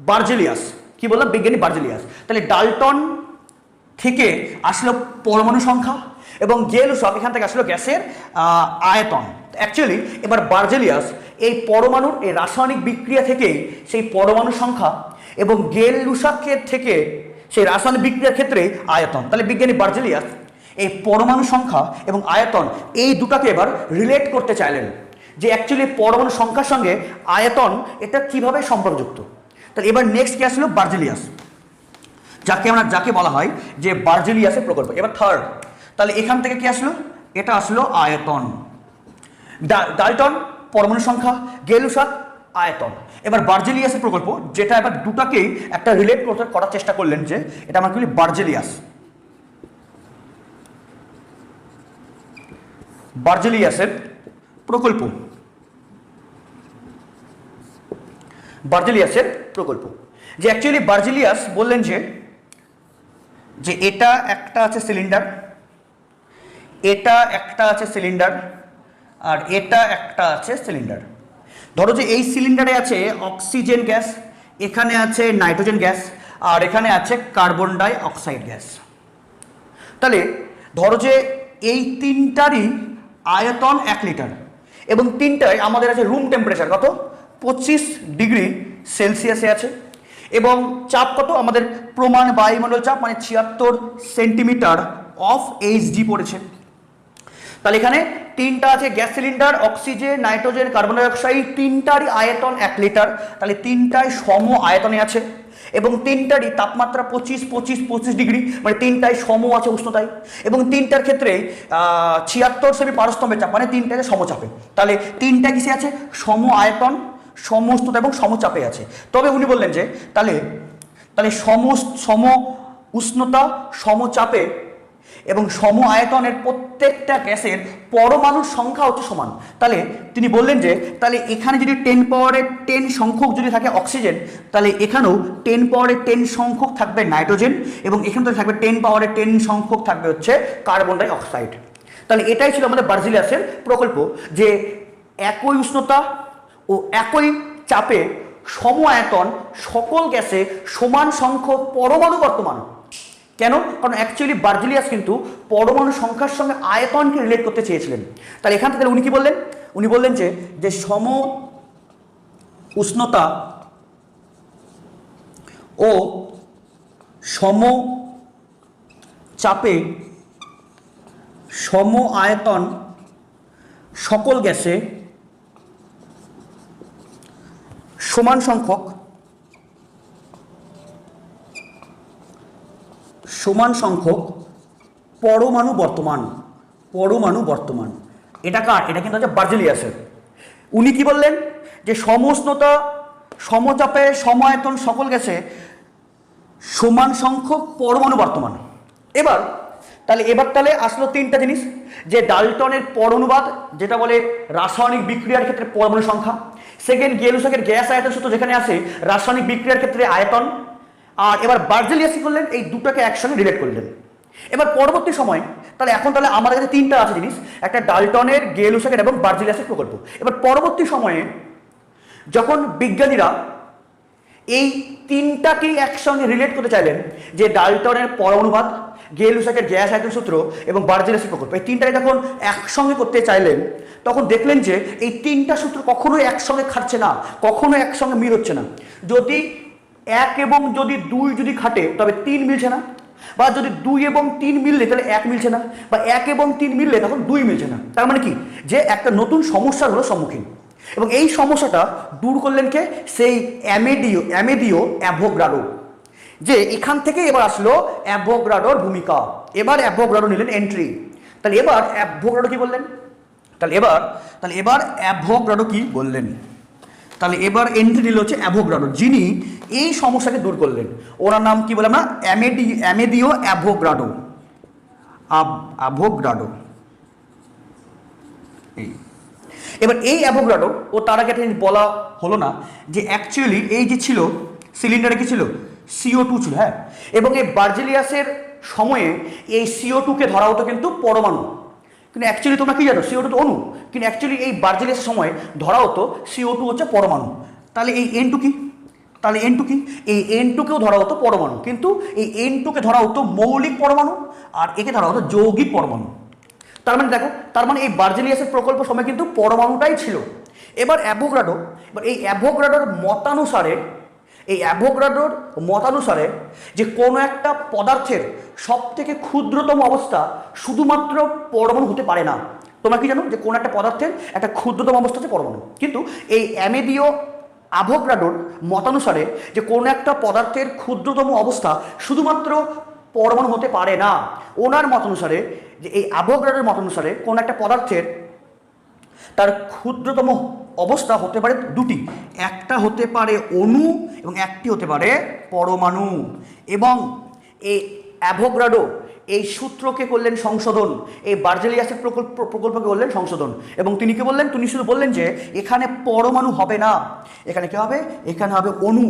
বার্জেলিয়াস কি বললাম, বিজ্ঞানী বার্জেলিয়াস, তাহলে ডাল্টন থেকে আসলো পরমাণু সংখ্যা এবং গে লুসাক এখান থেকে আসলো গ্যাসের আয়তন। অ্যাকচুয়ালি এবার বার্জেলিয়াস এই পরমাণুর এই রাসায়নিক বিক্রিয়া থেকেই সেই পরমাণু সংখ্যা এবং গে লুসাকের থেকে সেই রাসায়নিক বিক্রিয়ার ক্ষেত্রে আয়তন। তাহলে বিজ্ঞানী বার্জেলিয়াস এই পরমাণু সংখ্যা এবং আয়তন এই দুটাকে এবার রিলেট করতে চাইলেন, যে অ্যাকচুয়ালি পরমাণু সংখ্যার সঙ্গে আয়তন এটা কিভাবে সম্পর্কযুক্ত। তাহলে এবার নেক্সট কি আসলো, বার্জেলিয়াস, যাকে বলা হয় যে বার্জেলিয়াসের প্রকল্প। এবার থার্ড, তাহলে এখান থেকে কি আসলো, এটা আসলো আয়তন। ডাল্টন পরমাণু সংখ্যা, গে লুসাক আয়তন। এবার বার্জেলিয়াসের প্রকল্প, যেটা এবার দুটাকেই একটা রিলেট করার চেষ্টা করলেন, যে এটা আমরা কি বলি বার্জেলিয়াসের প্রকল্প। যে অ্যাকচুয়ালি বার্জেলিয়াস বললেন যে এটা একটা আছে সিলিন্ডার, এটা একটা আছে সিলিন্ডার, আর এটা একটা আছে সিলিন্ডার। ধরো যে এই সিলিন্ডারে আছে অক্সিজেন গ্যাস, এখানে আছে নাইট্রোজেন গ্যাস, আর এখানে আছে কার্বন ডাই অক্সাইড গ্যাস। তাহলে ধরো যে এই তিনটারই আয়তন 1 লিটার এবং তিনটায় আমাদের আছে রুম টেম্পারেচার কত 25 ডিগ্রি সেলসিয়াসে আছে, এবং চাপ কত আমাদের প্রমাণ বায়ুমণ্ডল চাপ মানে 76 সেন্টিমিটার অফ এইচজি পড়েছে। তাহলে এখানে তিনটা আছে gas cylinder, oxygen, nitrogen, carbon dioxide, তিনটারই আয়তন 1 লিটার। তাহলে তিনটায় সম আয়তনে আছে এবং তিনটারই তাপমাত্রা 25 ডিগ্রি, মানে তিনটায় সম আছে উষ্ণতায়, এবং তিনটার ক্ষেত্রে 76 সেমি পারস্তম্ভের চাপ, মানে তিনটাতে সমচাপে। তাহলে তিনটা কিসে আছে, সম আয়তন, সম উষ্ণতা এবং সমচাপে আছে। তবে উনি বললেন যে তাহলে সম উষ্ণতা সমচাপে এবং সম আয়তনের প্রত্যেকটা গ্যাসের পরমাণুর সংখ্যা হচ্ছে সমান। তাহলে তিনি বললেন যে তাহলে এখানে যদি 10 সংখ্যক যদি থাকে অক্সিজেন, তাহলে এখানেও 10 সংখ্যক থাকবে নাইট্রোজেন, এবং এখানে তো থাকবে 10 সংখ্যক থাকবে হচ্ছে কার্বন ডাই অক্সাইড। তাহলে এটাই ছিল আমাদের বার্জিলিয়াসের প্রকল্প, যে একই উষ্ণতা ও একই চাপে সম আয়তন সকল গ্যাসে সমান সংখ্যক পরমাণু বর্তমান। কেন? কারণ অ্যাকচুয়ালি বার্জিলিয়াস কিন্তু পরমাণু সংখ্যার সঙ্গে আয়তনকে রিলেট করতে চেয়েছিলেন। তাহলে এখান থেকে উনি কি বললেন? উনি বললেন যে সম উষ্ণতা ও সম চাপে সম আয়তন সকল গ্যাসে সমান সংখ্যক পরমাণু বর্তমান। এটা কার? এটা কিন্তু হচ্ছে বার্জিলিয়াসের। উনি কি বললেন? যে সমউষ্ণতা সমচাপে সমায়তন সকল গ্যাসে সমান সংখ্যক পরমাণু বর্তমান। এবার তাহলে আসলো তিনটা জিনিস, যে ডাল্টনের পরমাণুবাদ যেটা বলে রাসায়নিক বিক্রিয়ার ক্ষেত্রে পরমাণু সংখ্যা, সেকেন্ড গেলুসাকের গ্যাস আয়তন সূত্র যেখানে আসে রাসায়নিক বিক্রিয়ার ক্ষেত্রে আয়তন, আর এবার বার্জিলিয়াস কি করলেন? এই দুটাকে একসঙ্গে রিলেট করলেন। এবার পরবর্তী সময় তাহলে আমাদের কাছে তিনটা আছে জিনিস, একটা ডাল্টনের, গেলুসাকের এবং বার্জিলিয়াসের প্রকল্প। এবার পরবর্তী সময়ে যখন বিজ্ঞানীরা এই তিনটাকেই একসঙ্গে রিলেট করতে চাইলেন, যে ডাল্টনের পরমাণুবাদ, গেলুসাকের গ্যাস আয়তন সূত্র এবং বার্জিলিয়াসের প্রকল্প, এই তিনটাকে যখন একসঙ্গে করতে চাইলেন, তখন দেখলেন যে এই তিনটা সূত্র কখনোই একসঙ্গে খাটছে না, কখনো একসঙ্গে মিল হচ্ছে না। যদি 1 এবং যদি 2 যদি খাটে তবে 3 মিলছে না, বা যদি 2 এবং 3 মিললে তাহলে 1 মিলছে না, বা 1 এবং 3 মিললে তখন 2 মিলছে না। তার মানে কি? যে একটা নতুন সমস্যার হলো সম্মুখীন। এবং এই সমস্যাটা দূর করলেন কে? সেই অ্যামেদিও অ্যাভোগাড্রো। যে এখান থেকে এবার আসলো অ্যাভোগাড্রোর ভূমিকা। এবার অ্যাভোগাড্রো নিলেন এন্ট্রি। তাহলে এবার অ্যাভোগাড্রো কি বললেন? তাহলে এবার অ্যাভোগাড্রো কি বললেন? তাহলে এবার এন্ট্রি নিল হচ্ছে অ্যাভোগাড্রো, যিনি এই সমস্যাকে দূর করলেন। ওনার নাম কি বললাম না? অ্যামেদিও অ্যাভোগাড্রো। এবার এই অ্যাভোগাড্রো ও তার আগে একটা জিনিস বলা হলো না, যে অ্যাকচুয়ালি এই যে ছিল সিলিন্ডারে কি ছিল? CO2 ছিল। হ্যাঁ, এবং এই বার্জিলিয়াসের সময়ে এই CO2কে ধরা হতো কিন্তু পরমাণু, কিন্তু অ্যাকচুয়ালি তোমরা কি জানো? CO2 তো অণু, কিন্তু অ্যাকচুয়ালি এই বার্জিলিয়াসের সময় ধরা হতো CO2 হচ্ছে পরমাণু। তাহলে এই N2 কি? এই N2কেও ধরা হতো পরমাণু, কিন্তু এই N2কে ধরা হতো মৌলিক পরমাণু, আর একে ধরা হতো যৌগিক পরমাণু। তার মানে দেখো, এই বার্জিলিয়াসের প্রকল্প সময় কিন্তু পরমাণুটাই ছিল। এবার এই অ্যাভোগাড্রোর মতানুসারে যে কোনো একটা পদার্থের সব থেকে ক্ষুদ্রতম অবস্থা শুধুমাত্র পরমাণু হতে পারে না। তোমরা কি জানো? যে কোনো একটা পদার্থের একটা ক্ষুদ্রতম অবস্থা হচ্ছে পরমাণু, কিন্তু এই অ্যাভোগাড্রোর মতানুসারে যে কোনো একটা পদার্থের ক্ষুদ্রতম অবস্থা শুধুমাত্র পরমাণু হতে পারে না। ওনার মতানুসারে, যে এই অ্যাভোগাড্রোর মতানুসারে কোনো একটা পদার্থের তার ক্ষুদ্রতম অবস্থা হতে পারে দুটি, একটা হতে পারে অণু এবং একটি হতে পারে পরমাণু। এবং এই অ্যাভোগাড্রো এই সূত্রকে করলেন সংশোধন, এই বার্জিলিয়াসের প্রকল্পকে করলেন সংশোধন। এবং তিনি কি বললেন? তিনি শুধু বললেন যে এখানে পরমাণু হবে না, এখানে কি হবে? এখানে হবে অণু।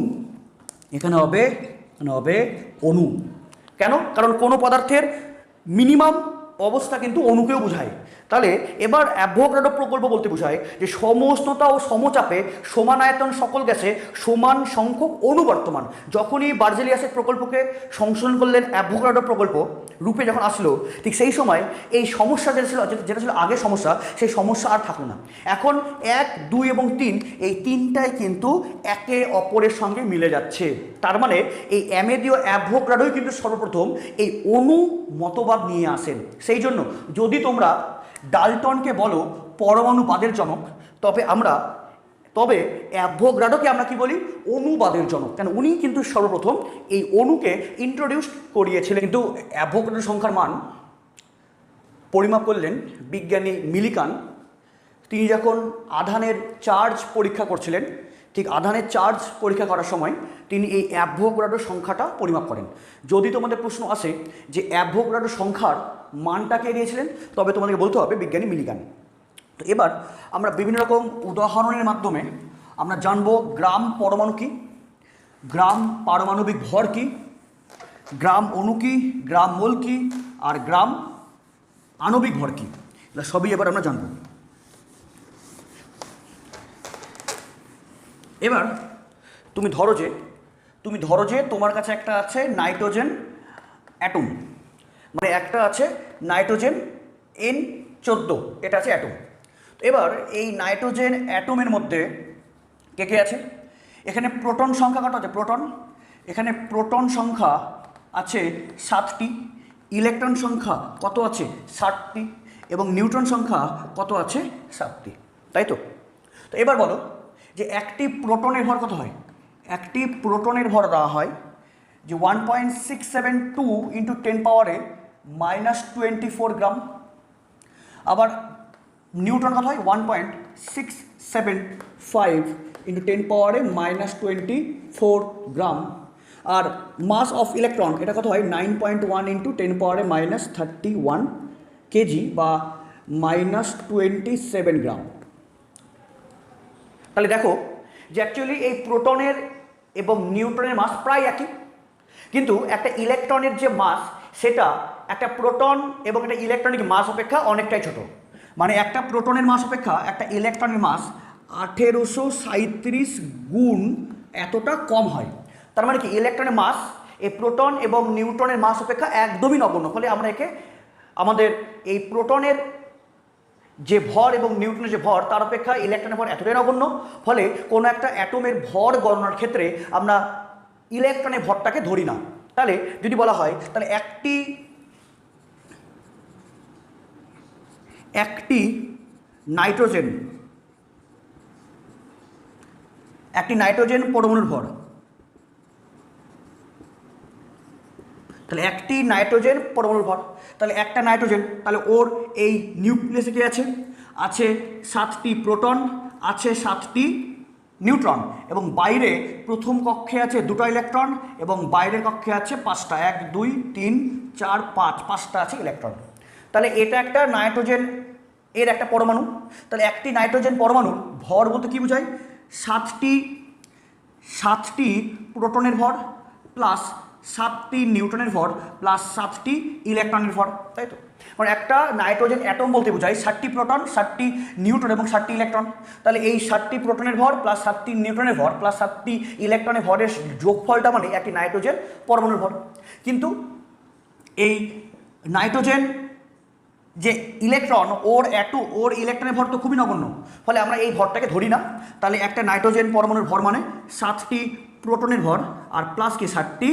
অণু। কেন? কারণ কোনো পদার্থের মিনিমাম অবস্থা কিন্তু অণুকেও বোঝায়। তাহলে এবার অ্যাভোগাড্রো প্রকল্প বলতে বোঝায় যে সমউষ্ণতা ও সমচাপে সমান আয়তন সকল গ্যাসে সমান সংখ্যক অণু বর্তমান। যখনই বার্জিলিয়াসের প্রকল্পকে সংশোধন করলেন অ্যাভোগাড্রো প্রকল্প রূপে যখন আসলো, ঠিক সেই সময় এই সমস্যা যেটা ছিল আগের সমস্যা, সেই সমস্যা আর থাকলো না। এখন 1, 2 এবং 3 এই তিনটাই কিন্তু একে অপরের সঙ্গে মিলে যাচ্ছে। তার মানে এই অ্যামেদিও অ্যাভোগাড্রোই কিন্তু সর্বপ্রথম এই অণু মতবাদ নিয়ে আসেন। সেই জন্য যদি তোমরা ডাল্টনকে বলো পরমাণুবাদের জনক, তবে অ্যাভোগাড্রোকে আমরা কি বলি? অণুবাদের জনক। কেন? উনি কিন্তু সর্বপ্রথম এই অণুকে ইন্ট্রোডিউস করিয়েছিলেন। কিন্তু অ্যাভোগাড্রো সংখ্যার মান পরিমাপ করলেন বিজ্ঞানী মিলিকান। তিনি যখন আধানের চার্জ পরীক্ষা করছিলেন, ঠিক আধানের চার্জ পরীক্ষা করার সময় তিনি এই অ্যাভোগাড্রো সংখ্যাটা পরিমাপ করেন। যদি তোমাদের প্রশ্ন আসে যে অ্যাভোগাড্রো সংখ্যার মানটাকে দিয়েছিলেন, তবে তোমাদেরকে বলতে হবে বিজ্ঞানী মিলিগান। তো এবার আমরা বিভিন্ন রকম উদাহরণের মাধ্যমে আমরা জানবো গ্রাম পরমাণু কী, গ্রাম পারমাণবিক ভর কী, গ্রাম অণু কী, গ্রাম মোল কী, আর গ্রাম আণবিক ভর কী, এগুলো সবই এবার আমরা জানব। এবার তুমি ধরো যে তোমার কাছে একটা আছে নাইট্রোজেন অ্যাটম, মানে একটা আছে নাইট্রোজেন N14, এটা আছে অ্যাটম। তো এবার এই নাইট্রোজেন অ্যাটমের মধ্যে কে কে আছে? এখানে প্রোটন সংখ্যা কত আছে? এখানে প্রোটন সংখ্যা আছে 7টি, ইলেকট্রন সংখ্যা কত আছে? 60টি, এবং নিউট্রন সংখ্যা কত আছে? 7টি, তাই তো? তো এবার বলো যে একটি প্রোটনের ভর কত হয়? একটি প্রোটনের ভর দেওয়া হয় যে 1.672 ইন্টু 10 পাওয়ারে -24 গ্রাম। আবার নিউট্রন কত হয়? 1.675 ইন্টু 10 পাওয়ারে -24 গ্রাম। আর মাস অফ ইলেকট্রন এটা কত হয়? 9.1 ইন্টু 10 পাওয়ারে -31 কেজি বা -27 গ্রাম। তাহলে দেখো যে অ্যাকচুয়ালি এই প্রোটনের এবং নিউট্রনের মাস প্রায় একই, কিন্তু একটা ইলেকট্রনের যে মাস সেটা একটা প্রোটন এবং একটা ইলেকট্রনিক মাস অপেক্ষা অনেকটাই ছোট। মানে একটা প্রোটনের মাস অপেক্ষা একটা ইলেকট্রনের মাস 1837 গুণ এতটা কম হয়। তার মানে কি ইলেকট্রনের মাস এই প্রোটন এবং নিউট্রনের মাস অপেক্ষা একদমই নগণ্য। ফলে আমরা একে আমাদের এই প্রোটনের যে ভর এবং নিউট্রনের যে ভর তার অপেক্ষা ইলেকট্রনের ভর এতটাই নগণ্য, ফলে কোনো একটা অ্যাটমের ভর গণনার ক্ষেত্রে আমরা ইলেকট্রনের ভরটাকে ধরি না। তাহলে যদি বলা হয় তাহলে একটি নাইট্রোজেন পরমাণুর ভর, তাহলে একটি নাইট্রোজেন পরমাণুর ভর, তাহলে একটা নাইট্রোজেন, তাহলে ওর এই নিউক্লিয়াসে কি আছে? 7টি প্রোটন, আছে 7টি নিউট্রন, এবং বাইরে প্রথম কক্ষে আছে 2টা ইলেকট্রন এবং বাইরের কক্ষে আছে 5টা, 1 2 3 4 5টা আছে ইলেকট্রন। তাহলে এটা একটা নাইট্রোজেন এর একটা পরমাণু। তাহলে একটি নাইট্রোজেন পরমাণুর ভর বলতে কী বোঝায়? 7টি প্রোটনের ভর প্লাস 7টি নিউট্রনের ভর প্লাস 7টি ইলেকট্রনের ভর, তাই তো? মানে একটা নাইট্রোজেন অ্যাটম বলতে বোঝায় 7টি প্রোটন, 7টি নিউট্রন এবং 7টি ইলেকট্রন। তাহলে এই 7টি প্রোটনের ভর প্লাস 7টি নিউট্রনের ভর প্লাস 7টি ইলেকট্রনের ভরের যোগফলটা মানে একটি নাইট্রোজেন পরমাণুর ভর। কিন্তু এই নাইট্রোজেন যে ইলেকট্রন ওর ইলেকট্রনের ভর তো খুবই নগণ্য, ফলে আমরা এই ভরটাকে ধরি না। তাহলে একটা নাইট্রোজেন পরমাণুর ভর মানে 7টি প্রোটনের ভর আর প্লাস কি 7টি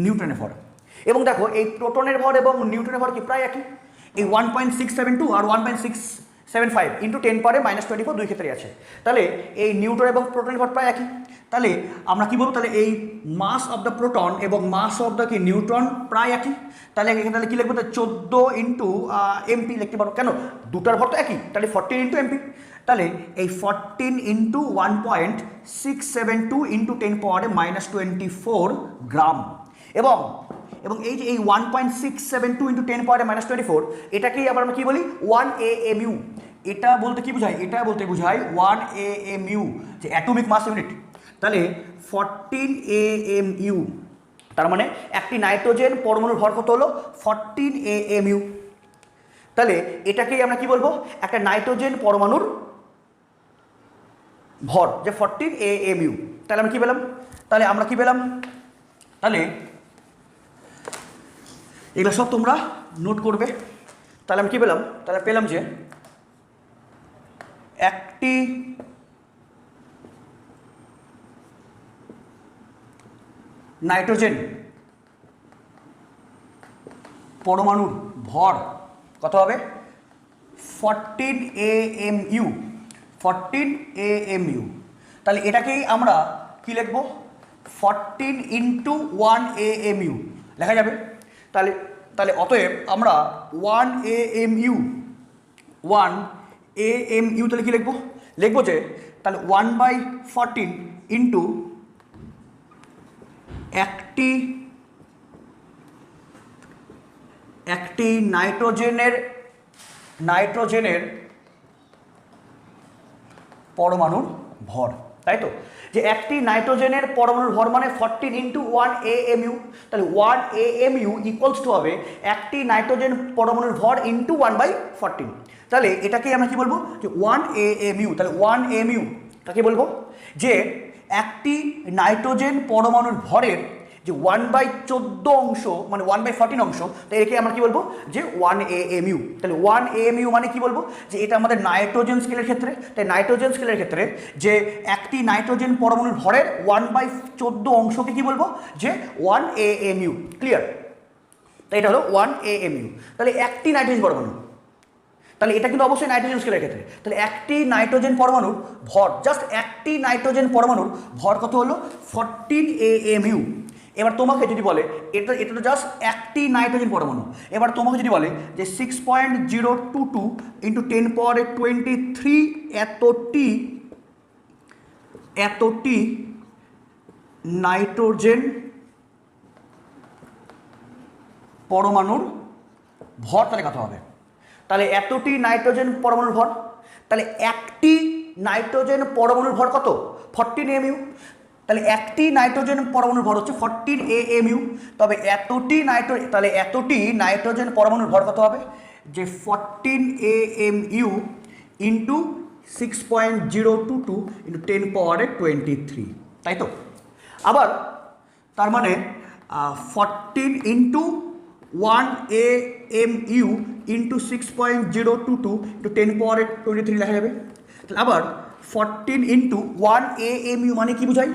নিউট্রনের ভর। এবং দেখো এই প্রোটনের ভর এবং নিউট্রনের ভর কি প্রায় একই। এই 1.672 আর 1.675 ইন্টু 10 পাওয়ারে -24 দুই ক্ষেত্রে আছে। তাহলে এই নিউট্রন এবং প্রোটনের ভর প্রায় একই। তাহলে আমরা কি বলবো? তাহলে এই মাস অফ দ্য প্রোটন এবং মাস অফ দ্য কি নিউট্রন প্রায় একই। তাহলে এখানে কী লিখবো? 14 ইন্টু এমপি লিখতে পারো। কেন? দুটার ভর তো একই, তাহলে 14 ইন্টু এমপি। তাহলে এই 14 ইন্টু 1.672 ইন্টু 10 পাওয়ারে -24 গ্রাম। এবং এই যে এই 1.672 ইন্টু 10 পাওয়ারে -24, এটাকেই আবার আমরা কী বলি? 1 AMU। এটা বলতে কী বোঝায়? এটা বলতে বোঝায় 1 AMU, যে অ্যাটমিক মাস ইউনিট। তাহলে 14 AMU, তার মানে একটি নাইট্রোজেন পরমাণুর ভর কত হলো? 14 AMU। তাহলে এটাকেই আমরা কি বলবো? একটা নাইট্রোজেন পরমাণুর ভর, যে 14 AMU। তাহলে আমরা কি পেলাম? তাহলে এগুলো সব তোমরা নোট করবে। তাহলে আমি কি পেলাম? তাহলে পেলাম যে একটি নাইট্রোজেন পরমাণুর ভর কত হবে? 14 AMU। 14 AMU। তাহলে এটাকেই আমরা কি লিখব? 14 ইন্টু 1 AMU লেখা যাবে। তাহলে অতএব আমরা 1 AMU তাহলে কি লিখবো? যে তাহলে 1/14 ইন্টু একটি নাইট্রোজেনের পরমাণুর ভর, তাই তো? যে একটি নাইট্রোজেনের পরমাণুর ভর মানে 14 ইন্টু 1 AMU, তাহলে 1 AMU ইকুয়ালস টু হবে একটি নাইট্রোজেন পরমাণুর ভর ইন্টু 1/14। তাহলে এটাকে আমরা কি বলবো, যে 1 AMU। তাহলে 1 AMU কাকে বলবো, যে একটি নাইট্রোজেন পরমাণুর ভরের যে 1/14 অংশ মানে 1/14 অংশ, তাই একে আমরা কি বলবো, যে 1 AMU। তাহলে 1 AMU মানে কি বলবো, যে এটা আমাদের নাইট্রোজেন স্কেলের ক্ষেত্রে, তাই নাইট্রোজেন স্কেলের ক্ষেত্রে যে একটি নাইট্রোজেন পরমাণুর ভরের 1/14 অংশকে কি বলবো, যে 1 AMU। ক্লিয়ার? তাই এটা হলো 1 AMU। তাহলে একটি নাইট্রোজেন পরমাণু, তাহলে এটা কিন্তু অবশ্যই নাইট্রোজেন স্কেলের ক্ষেত্রে, তাহলে একটি নাইট্রোজেন পরমাণুর ভর, জাস্ট একটি নাইট্রোজেন পরমাণুর ভর কত হলো, 14 AMU। এবার তোমাকে যদি বলে এটা তো জাস্ট একটি নাইট্রোজেন পরমাণু, এবার তোমাকে যদি বলে যে 6.022 ইন্টু 10⁻23 এতটি নাইট্রোজেন পরমাণুর ভর, তাহলে কত হবে? তাহলে এতটি নাইট্রোজেন পরমাণুর ভর, তাহলে একটি নাইট্রোজেন পরমাণুর ভর কত, 14 AMU। তাহলে একটি নাইট্রোজেন পরমাণুর ভর হচ্ছে 14 AMU। তবে এতটি নাইট্রোজেন পরমাণুর ভর কত হবে, যে 14 AMU ইন্টু 6.022 ইন্টু 10⁻23, তাই তো? আবার তার মানে 14 ইন্টু 1 AMU ইন্টু 6.022 ইন্টু 10⁻23 লেখা যাবে। তাহলে আবার 14 ইন্টু 1 AMU মানে কি বোঝায়,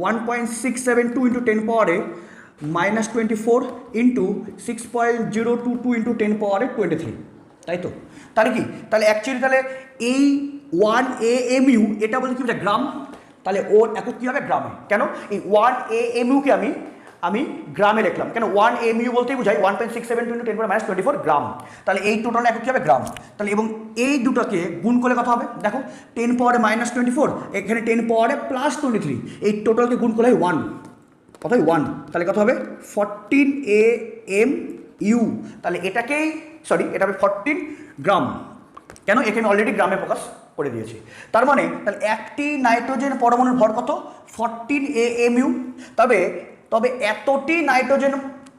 1.672 ইন্টু 10⁻24 ইন্টু 6.022 ইন্টু 10⁻23, তাই তো? তাহলে কি, তাহলে অ্যাকচুয়ালি তাহলে এই 1 AMU এটা বলতে কি বোঝায়, গ্রাম। তাহলে ওর একক কী হবে, গ্রামে। কেন, এই 1 AMU কে আমি গ্রামে লিখলাম, কেন 1 AMU বলতেই বোঝায় 1.672 ইন্টু 10⁻24 গ্রাম। তাহলে এই টোটাল একক কী হবে, গ্রাম। তাহলে এবং এই দুটোকে গুণ করলে কত হবে, দেখো 10⁻24, এখানে 10⁻+23, এই টোটালকে গুণ করলে হয় 1, কত হয় 1। তাহলে কত হবে 14 AMU। তাহলে এটাকেই এটা হবে 14 গ্রাম। কেন, এখানে অলরেডি গ্রামে প্রকাশ করে দিয়েছি। তার মানে তাহলে একটি নাইট্রোজেন পরমাণুর ভর কত, 14 AMU। তবে এতটি নাইট্রোজেন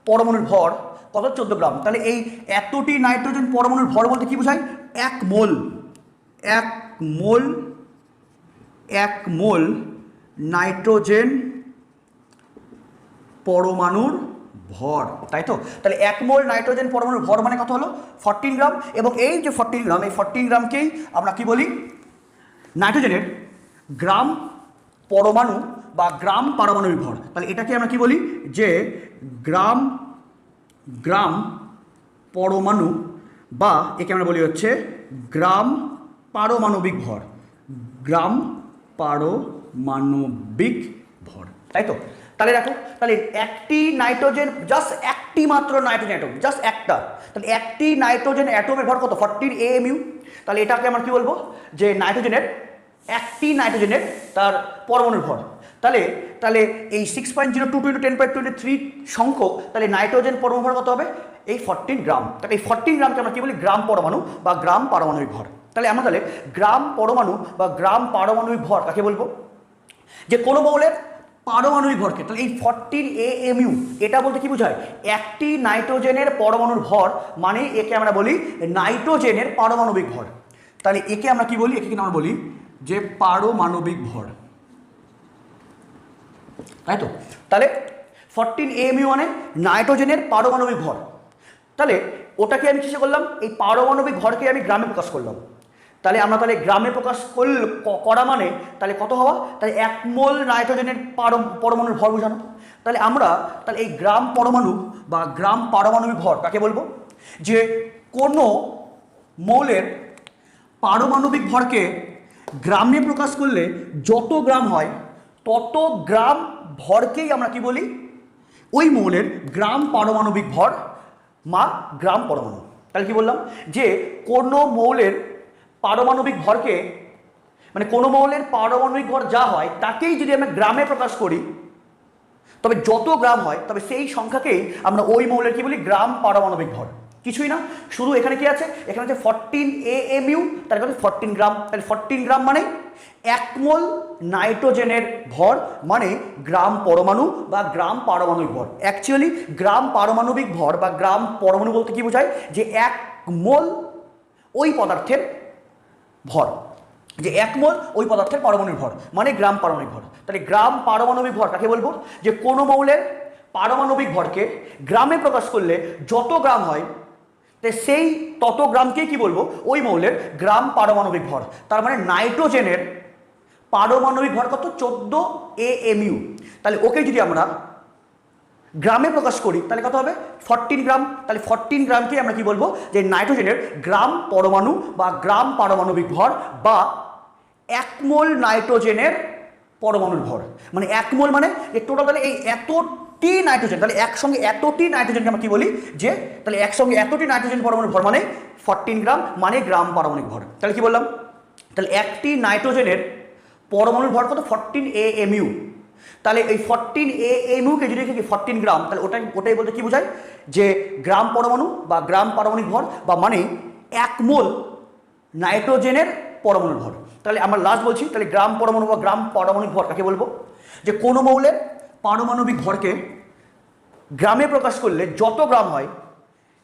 পরমাণুর ভর কত, 14 গ্রাম। তাহলে এই এতটি নাইট্রোজেন পরমাণুর ভর বলতে কি বোঝায়, 1 মোল নাইট্রোজেন পরমাণুর ভর, তাই তো? তাহলে 1 মোল নাইট্রোজেন পরমাণুর ভর মানে কত হলো, 14 গ্রাম। এবং এই যে 14 গ্রাম, এই 14 গ্রামকেই আমরা কি বলি, নাইট্রোজেনের গ্রাম পরমাণু বা গ্রাম পারমাণবিক ভর। তাহলে এটাকে আমরা কি বলি, যে গ্রাম পরমাণু, বা একে আমরা বলি হচ্ছে গ্রাম পারমাণবিক ভর, গ্রাম পারমাণবিক ভর, তাই তো? তাহলে দেখো, তাহলে একটি নাইট্রোজেন, জাস্ট একটি মাত্র নাইট্রোজেন অ্যাটম, জাস্ট একটা, তাহলে একটি নাইট্রোজেন অ্যাটমের ভর কত, 14 AMU। তাহলে এটাকে আমরা কি বলবো, যে একটি নাইট্রোজেনের তার পরমাণুর ভর। তাহলে এই 6.022 ইন্টু 10⁻23 সংখ্যক, তাহলে নাইট্রোজেন পরমাণু ভর কত হবে, এই 14 গ্রাম। তাহলে এই 14 গ্রামকে আমরা কি বলি, গ্রাম পরমাণু বা গ্রাম পারমাণবিক ভর। তাহলে আমরা গ্রাম পরমাণু বা গ্রাম পারমাণবিক ভর কাকে বলবো, যে কোনো মৌলের পারমাণবিক ভরকে। তাহলে এই 14 AMU এটা বলতে কি বোঝায়, একটি নাইট্রোজেনের পরমাণুর ভর, মানে একে আমরা বলি নাইট্রোজেনের পারমাণবিক ভর। তাহলে একে আমরা কি বলি, একে কিন্তু আমরা বলি যে পারমাণবিক ভর, তাই তো? তাহলে 14 AMU মানে নাইট্রোজেনের পারমাণবিক ভর। তাহলে ওটাকে আমি কিসে করলাম, এই পারমাণবিক ভরকে আমি গ্রামে প্রকাশ করলাম। তাহলে আমরা গ্রামে প্রকাশ করা মানে তাহলে কত হওয়া, তাহলে 1 মোল নাইট্রোজেনের পরমাণুর ভর বোঝানো। তাহলে আমরা এই গ্রাম পরমাণু বা গ্রাম পারমাণবিক ভর কাকে বলবো, যে কোনো মৌলের পারমাণবিক ভরকে গ্রামে প্রকাশ করলে যত গ্রাম হয় তত গ্রাম ভরকেই আমরা কি বলি, ওই মৌলের গ্রাম পারমাণবিক ভর মা গ্রাম পরমাণু। তাহলে কি বললাম, যে কোনো মৌলের পারমাণবিক ভরকে মানে কোনো মৌলের পারমাণবিক ভর যা হয় তাকেই যদি আমরা গ্রামে প্রকাশ করি, তবে যত গ্রাম হয় তবে সেই সংখ্যাকেই আমরা ওই মৌলের কি বলি, গ্রাম পারমাণবিক ভর। কিছুই না, শুধু এখানে কি আছে, এখানে আছে 14 AMU, তার কাছে 14 গ্রাম। তাহলে 14 গ্রাম মানে 1 মোল নাইট্রোজেনের ভর মানে গ্রাম পরমাণু বা গ্রাম পারমাণবিক ভর। অ্যাকচুয়ালি গ্রাম পারমাণবিক ভর বা গ্রাম পরমাণু বলতে কি বোঝায়, যে 1 মোল ওই পদার্থের ভর, যে 1 মোল ওই পদার্থের পারমাণবিক ভর মানে গ্রাম পারমাণবিক ভর। তাহলে গ্রাম পারমাণবিক ভর কাকে বলবো, যে কোনো মৌলের পারমাণবিক ভরকে গ্রামে প্রকাশ করলে যত গ্রাম হয় সেই তত গ্রামকেই কি বলবো, ওই মৌলের গ্রাম পারমাণবিক ভর। তার মানে নাইট্রোজেনের পারমাণবিক ভর কত, 14 AMU। তাহলে ওকে যদি আমরা গ্রামে প্রকাশ করি তাহলে কত হবে, 14 গ্রাম। তাহলে 14 গ্রামকে আমরা কি বলবো, যে নাইট্রোজেনের গ্রাম পরমাণু বা গ্রাম পারমাণবিক ভর বা 1 মোল নাইট্রোজেনের পরমাণুর ভর। মানে 1 মোল মানে টোটাল, তাহলে এই এতটি নাইট্রোজেন, তাহলে একসঙ্গে এতটি নাইট্রোজেনকে আমরা কি বলি, যে তাহলে একসঙ্গে এতটি নাইট্রোজেন পরমাণুর ভর মানে 14 গ্রাম মানে গ্রাম পারমাণবিক ভর। তাহলে কি বললাম, তাহলে একটি নাইট্রোজেনের পরমাণুর ভর কত, 14 AMU। তাহলে এই 14 AMUকে যদি দেখি 14 গ্রাম, তাহলে ওটাই বলতে কি বোঝায়, যে গ্রাম পরমাণু বা গ্রাম পারমাণবিক ভর বা মানে 1 মোল নাইট্রোজেনের পরমাণুর ভর। তাহলে আমরা লাস্ট বলছি, তাহলে গ্রাম পরমাণু বা গ্রাম পারমাণবিক ভর কাকে বলবো, যে কোনো মৌলের পারমাণবিক ভরকে গ্রামে প্রকাশ করলে যত গ্রাম হয়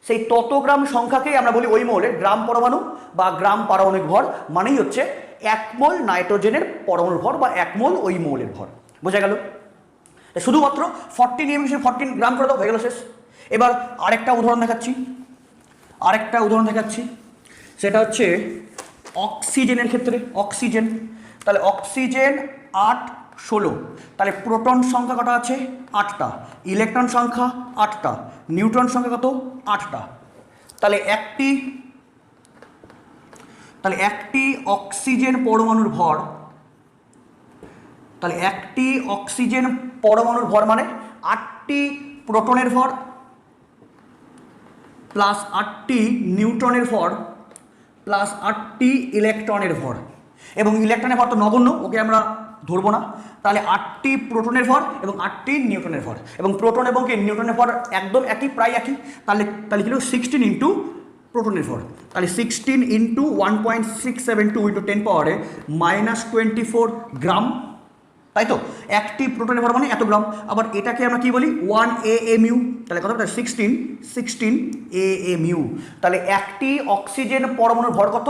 সেই তত গ্রাম সংখ্যাকেই আমরা বলি ওই মৌলের গ্রাম পরমাণু বা গ্রাম পারমাণবিক ভর, মানেই হচ্ছে 1 মোল নাইট্রোজেনের পরমাণুর ভর বা 1 মোল ওই মৌলের ভর। বোঝা গেল? শুধুমাত্র 14 AMU 14 গ্রাম করে দাও, হয়ে গেল শেষ। এবার আরেকটা উদাহরণ দেখাচ্ছি, সেটা হচ্ছে অক্সিজেনের ক্ষেত্রে। অক্সিজেন, তাহলে অক্সিজেন 8 16, তাহলে প্রোটন সংখ্যা কটা আছে, 8টা, ইলেকট্রন সংখ্যা 8টা, নিউট্রন সংখ্যা কত, 8টা। তাহলে একটি অক্সিজেন পরমাণুর ভর, তাহলে একটি অক্সিজেন পরমাণুর ভর মানে 8টি প্রোটনের ভর প্লাস 8টি নিউট্রনের ভর প্লাস 8টি ইলেকট্রনের ভর। এবং ইলেকট্রনের ভর তো নগণ্য, ওকে আমরা ধরবো না। তাহলে 8টি প্রোটনের ভর এবং 8টি নিউট্রনের ভর, এবং প্রোটন এবং নিউট্রনের ভর একদম একই, প্রায় একই। তাহলে কি 16 ইন্টু প্রোটনের ভর, তাহলে 16 ইন্টু 1.672 ইন্টু 10 পাওয়ারে -24 গ্রাম, তাই তো। একটি প্রোটনের ভর মানে এত গ্রাম। আবার এটাকে আমরা কি বলি, 1 AMU। তাহলে কত, 16 AMU। তাহলে একটি অক্সিজেন পরমাণুর ভর কত,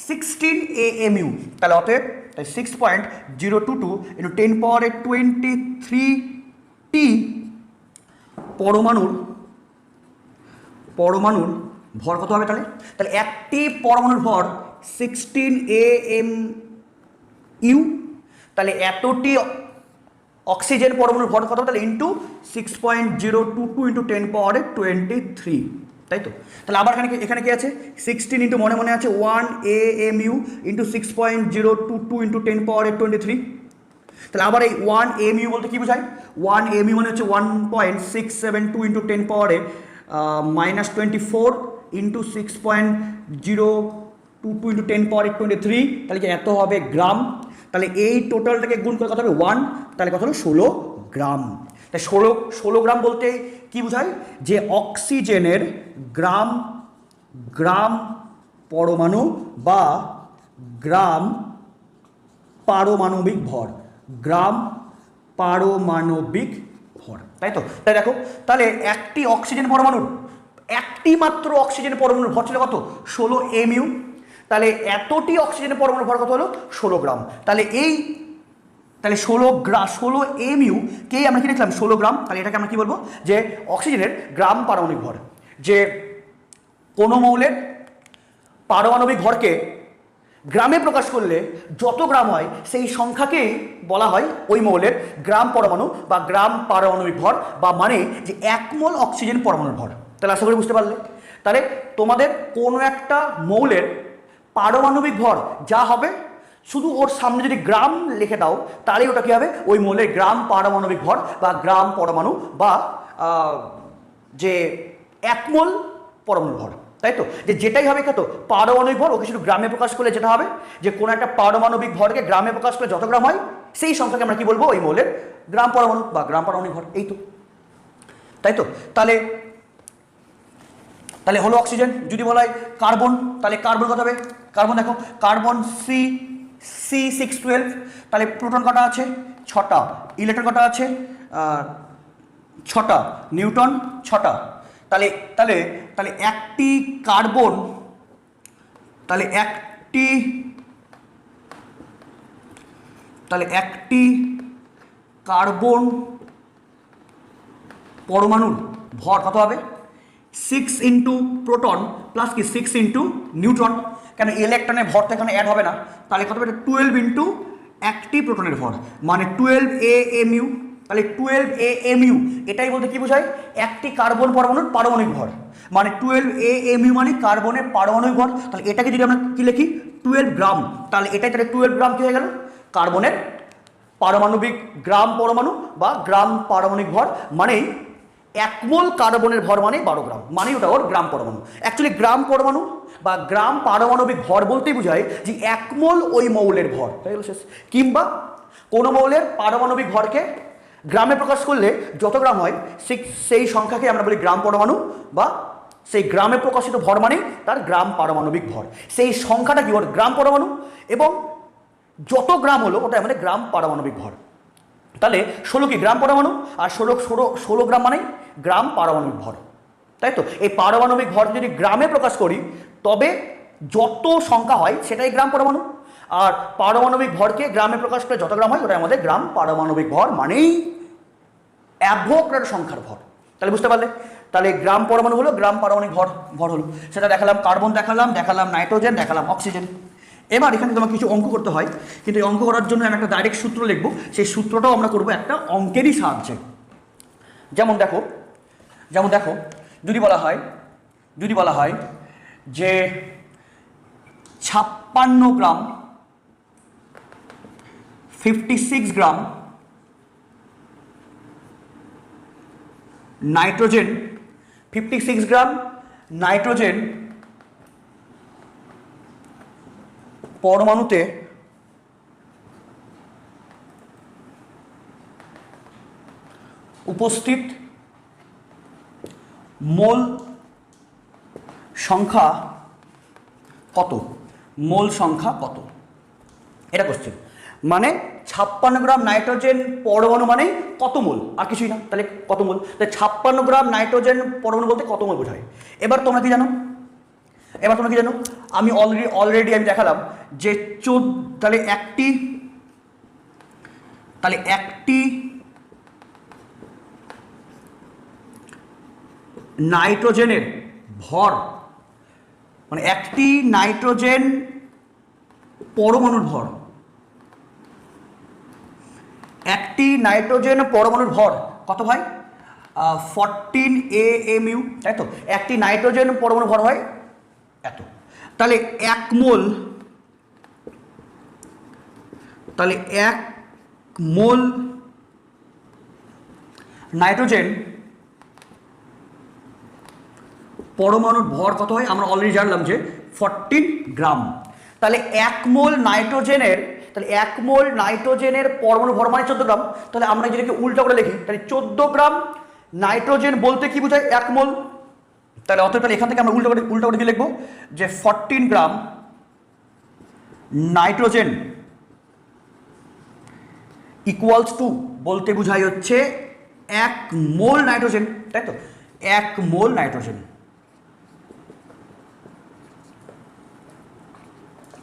16 AMU। তাহলে অতএব 6.022 ইন্টু 10 পাওয়ারে 23টি পরমাণুর ভর কত হবে, তাহলে একটি পরমাণুর ভর 16 AMU। তাহলে এতটি অক্সিজেন পরমাণুর ভর কত, তাহলে ইন্টু 6.022 ইন্টু 10 পাওয়ারে 23, তাই তো। তাহলে আবার এখানে কি আছে, 16 ইন্টু মনে আছে 1 AMU ইন্টু 6.022 ইন্টু 10 পাওয়ারে 23। তাহলে আবার এই 1 AMU বলতে কি বোঝায়, 1 AMU মানে হচ্ছে 1.672 ইন্টু 10 পাওয়ারে -24 ইন্টু 6.022 ইন্টু 10 পাওয়ারে 23। তাহলে কি এত হবে গ্রাম। তাহলে এই টোটালটাকে গুণ করে কত হবে 1, তাহলে কত হলো 16 গ্রাম। তাই 16 গ্রাম বলতে কি বোঝায়, যে অক্সিজেনের গ্রাম পরমাণু বা গ্রাম পারমাণবিক ভর, তাই তো। তাই দেখো, তাহলে একটি অক্সিজেন পরমাণুর, একটি মাত্র অক্সিজেন পরমাণুর ভর ছিল কত, 16 AMU। তাহলে এতটি অক্সিজেন পরমাণুর ভর কত হলো, 16 গ্রাম। তাহলে 16 AMU কেই আমরা কি লিখলাম, 16 গ্রাম। তাহলে এটাকে আমরা কি বলবো, যে অক্সিজেনের গ্রাম পারমাণবিক ভর। যে কোনো মৌলের পারমাণবিক ভরকে গ্রামে প্রকাশ করলে যত গ্রাম হয় সেই সংখ্যাকেই বলা হয় ওই মৌলের গ্রাম পরমাণু বা গ্রাম পারমাণবিক ভর, বা মানে যে 1 মোল অক্সিজেন পরমাণুর ভর। তাহলে আশা করি বুঝতে পারলে। তাহলে তোমাদের কোনো একটা মৌলের পারমাণবিক ভর যা হবে, শুধু ওর সামনে যদি গ্রাম লিখে দাও তাহলেই ওটা কী হবে, ওই মৌলের গ্রাম পারমাণবিক ভর বা গ্রাম পরমাণু বা যে 1 মোল পরমাণু ভর। তাই তো, যে যেটাই হবে কত পারমাণবিক ভর, ওকে শুধু গ্রামে প্রকাশ করলে যেটা হবে যে কোনো একটা পারমাণবিক ভরকে গ্রামে প্রকাশ করলে যত গ্রাম হয় সেই সংখ্যাকে আমরা কি বলবো, ওই মৌলের গ্রাম পরমাণু বা গ্রাম পারমাণবিক ভর। এই তো, তাই তো। তাহলে তাহলে হলো অক্সিজেন। যদি বলা হয় কার্বন, তাহলে কার্বন কত হবে, কার্বন দেখো কার্বন C612, তাহলে প্রোটন কটা আছে 6টা, ইলেকট্রন কটা আছে 6টা, নিউটন 6টা। তাহলে তাহলে তাহলে একটি কার্বন, তাহলে একটি কার্বন পরমাণুর ভর কত হবে 6 ইন্টু প্রোটন প্লাস কি 6 ইন্টু নিউট্রন, কেন ইলেকট্রনের ভর তো এখানে অ্যাড হবে না, তাহলে কত হবে 12 ইন্টু একটি প্রোটনের ভর মানে 12 AMU। তাহলে 12 AMU এটাই বলতে কি বোঝায়, একটি কার্বন পরমাণুর পারমাণবিক ভর, মানে 12 AMU মানে কার্বনের পারমাণবিক ভর। তাহলে এটাকে যদি আমরা কি লিখি 12 গ্রাম, তাহলে এটাই তাহলে 12 গ্রাম কি হয়ে গেল, কার্বনের পারমাণবিক গ্রাম পরমাণু বা গ্রাম পারমাণবিক ভর, মানেই 1 মোল কার্বনের ভর মানে 12 গ্রাম, মানে ওটা ওর গ্রাম পরমাণু। অ্যাকচুয়ালি গ্রাম পরমাণু বা গ্রাম পারমাণবিক ভর বলতেই বোঝায় যে 1 মোল ওই মৌলের ভর, তাই হলো শেষ। কিংবা কোনো মৌলের পারমাণবিক ভরকে গ্রামে প্রকাশ করলে যত গ্রাম হয় সেই সংখ্যাকে আমরা বলি গ্রাম পরমাণু, বা সেই গ্রামে প্রকাশিত ভর মানে তার গ্রাম পারমাণবিক ভর, সেই সংখ্যাটা কি ওর গ্রাম পরমাণু, এবং যত গ্রাম হলো ওটা আমাদের গ্রাম পারমাণবিক ভর। তাহলে 16 কি গ্রাম পরমাণু, আর 16 গ্রাম মানে গ্রাম পারমাণবিক ভর, তাই তো। এই পারমাণবিক ভর যদি গ্রামে প্রকাশ করি তবে যত সংখ্যা হয় সেটাই গ্রাম পরমাণু, আর পারমাণবিক ভরকে গ্রামে প্রকাশ করে যত গ্রাম হয় ওটাই আমাদের গ্রাম পারমাণবিক ভর, মানেই অ্যাভোগাড্রো সংখ্যার ভর। তাহলে বুঝতে পারলে, তাহলে গ্রাম পরমাণু হলো গ্রাম পারমাণবিক ভর হলো, সেটা দেখালাম। কার্বন দেখালাম নাইট্রোজেন দেখালাম, অক্সিজেন। এবার এখানে তোমাকে কিছু অঙ্ক করতে হয়, কিন্তু এই অঙ্ক করার জন্য আমি একটা ডাইরেক্ট সূত্র লিখবো, সেই সূত্রটাও আমরা করবো একটা অঙ্কেরই সাহায্যে। যেমন দেখো যদি বলা হয় যে 56 গ্রাম 56 গ্রাম নাইট্রোজেন, 56 গ্রাম নাইট্রোজেন পরমাণুতে উপস্থিত মোল সংখ্যা কত, মোল সংখ্যা কত, এটা কোশ্চেন। মানে 56 গ্রাম নাইট্রোজেন পরমাণু মানে কত মোল, আর কিছুই না, তাহলে কত মোল, তাহলে 56 গ্রাম নাইট্রোজেন পরমাণু বলতে কত মোল বোঝায়। এবার তোমরা কি জানো, আমি অলরেডি আমি দেখালাম যে তাহলে একটি নাইট্রোজেনের ভর, মানে একটি নাইট্রোজেন পরমাণুর ভর, একটি নাইট্রোজেন পরমাণুর ভর কত হয় 14 AMU, তাই তো। একটি নাইট্রোজেন পরমাণু ভর হয় এত, তাহলে 1 মোল, নাইট্রোজেন পরমাণুর ভর কত হয় আমরা অলরেডি জানলাম যে 14 গ্রাম। তাহলে 1 মোল নাইট্রোজেনের পরমাণু ভর মানে 14 গ্রাম। তাহলে আমরা যেটাকে উল্টা করে লিখি, তাহলে 14 গ্রাম নাইট্রোজেন বলতে কি বোঝায় 1 মোল। তাহলে অতএব এখান থেকে আমরা উল্টা করে কি লিখবো যে 14 গ্রাম নাইট্রোজেন ইকুয়ালস টু বলতে বোঝাই হচ্ছে 1 মোল নাইট্রোজেন, তাই তো। 1 মোল নাইট্রোজেন,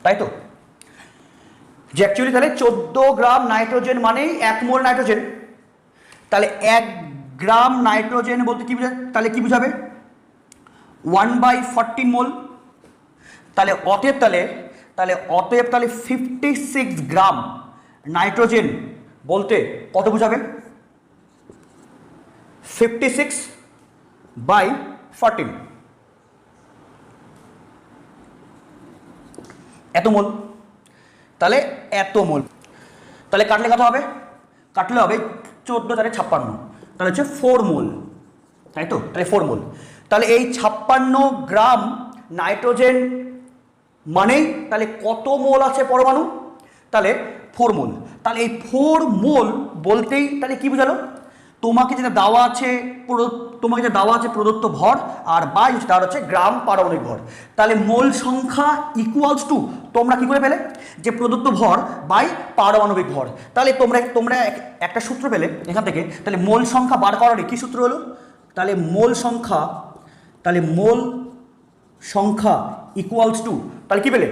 তাই তো, যে অ্যাকচুয়ালি তাহলে 14 গ্রাম নাইট্রোজেন মানেই 1 মোল নাইট্রোজেন। তাহলে 1 গ্রাম নাইট্রোজেন বলতে কি বোঝায়, তাহলে কি বোঝাবে 1/14 মোল। তাহলে অতএব 56 গ্রাম নাইট্রোজেন বলতে কত বোঝাবে 56/14, এত মোল। তাহলে এত মোল, তাহলে কাটলে কত হবে, 14 তাহলে 56, তাহলে হচ্ছে 4 মোল, তাই তো। তাহলে 4 মোল, তাহলে এই 56 গ্রাম নাইট্রোজেন মানেই তাহলে কত মোল আছে পরমাণু, তাহলে 4 মোল। তাহলে এই 4 মোল বলতেই তাহলে কি বোঝালো, তোমাকে যেটা দেওয়া আছে প্রদত্ত ভর আর বাই তার হচ্ছে গ্রাম পারমাণবিক ভর। তাহলে মোল সংখ্যা ইকুয়ালস টু তোমরা কি করে পেলে, যে প্রদত্ত ভর বাই পারমাণবিক ভর। তাহলে তোমরা একটা সূত্র পেলে এখান থেকে। তাহলে মোল সংখ্যা বার করার কি সূত্র হলো, তাহলে মোল সংখ্যা ইকুয়ালস টু, তাহলে কি পেলে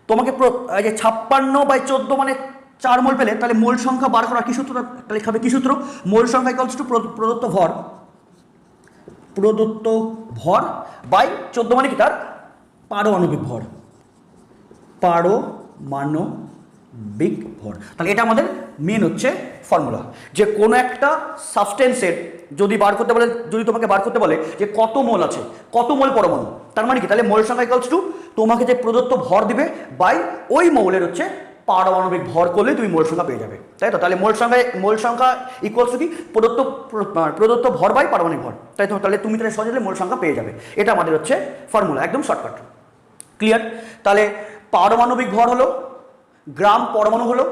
তোমাকে যে 56/14 মানে 4 মোল পেলে। তাহলে মোল সংখ্যা বার করার কি সূত্র, তাহলে হবে কি সূত্র, মোল সংখ্যা ইকুয়ালস টু প্রদত্ত ভর বাই 14 মানে কি তার পারমাণবিক ভর, পারমাণবিক ভর। তাহলে এটা আমাদের মেন হচ্ছে ফর্মুলা, যে কোনো একটা সাবস্টেন্সের যদি তোমাকে বার করতে বলে যে কত মোল আছে, কত মোল পরমাণু, তার মানে কি, তাহলে মোল সংখ্যা ইকুয়ালস টু তোমাকে যে প্রদত্ত ভর দিবে বাই ওই মৌলের হচ্ছে পারমাণবিক ভর করলে তুমি মোল সংখ্যা পেয়ে যাবে, তাই তো। তাহলে মোল সংখ্যা ইকুয়ালস টু কি, প্রদত্ত ভর বাই পারমাণবিক ভর, তাই তো। তাহলে তুমি তাহলে সহজে মোল সংখ্যা পেয়ে যাবে। এটা আমাদের হচ্ছে ফর্মুলা, একদম শর্টকাট, ক্লিয়ার। তাহলে পারমাণবিক ভর হলো গ্রাম পরমাণু হলো,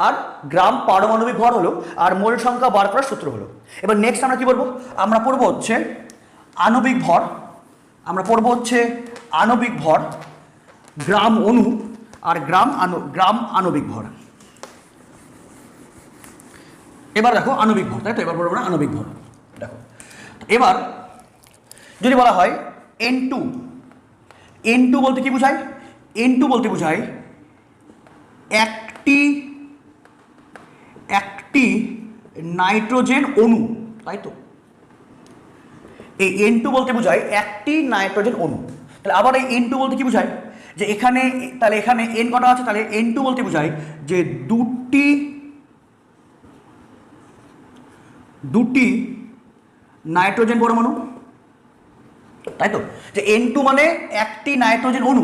আর গ্রাম পারমাণবিক ভর হলো, আর মোল সংখ্যা বার করার সূত্র হলো। এবার নেক্সট আমরা কি বলবো, আমরা পড়বো হচ্ছে আণবিক ভর। আণবিক ভর, গ্রাম অণু আর গ্রাম আণবিক ভর। এবার দেখো আণবিক ভর, তাই তো। এবার বলবো না আণবিক ভর। দেখো এবার যদি বলা হয় N2 বলতে কি বোঝায়, N2 বলতে বোঝায় একটি নাইট্রোজেন অণু, তাই তো। এই N2 বলতে বোঝায় একটি নাইট্রোজেন অণু। তাহলে আবার এই N2 বলতে কি বোঝায়, যে এখানে N কটা আছে, তাহলে N2 বলতে বোঝায় যে দুটি নাইট্রোজেন পরমাণু, তাই তো। যে N2 মানে একটি নাইট্রোজেন অণু,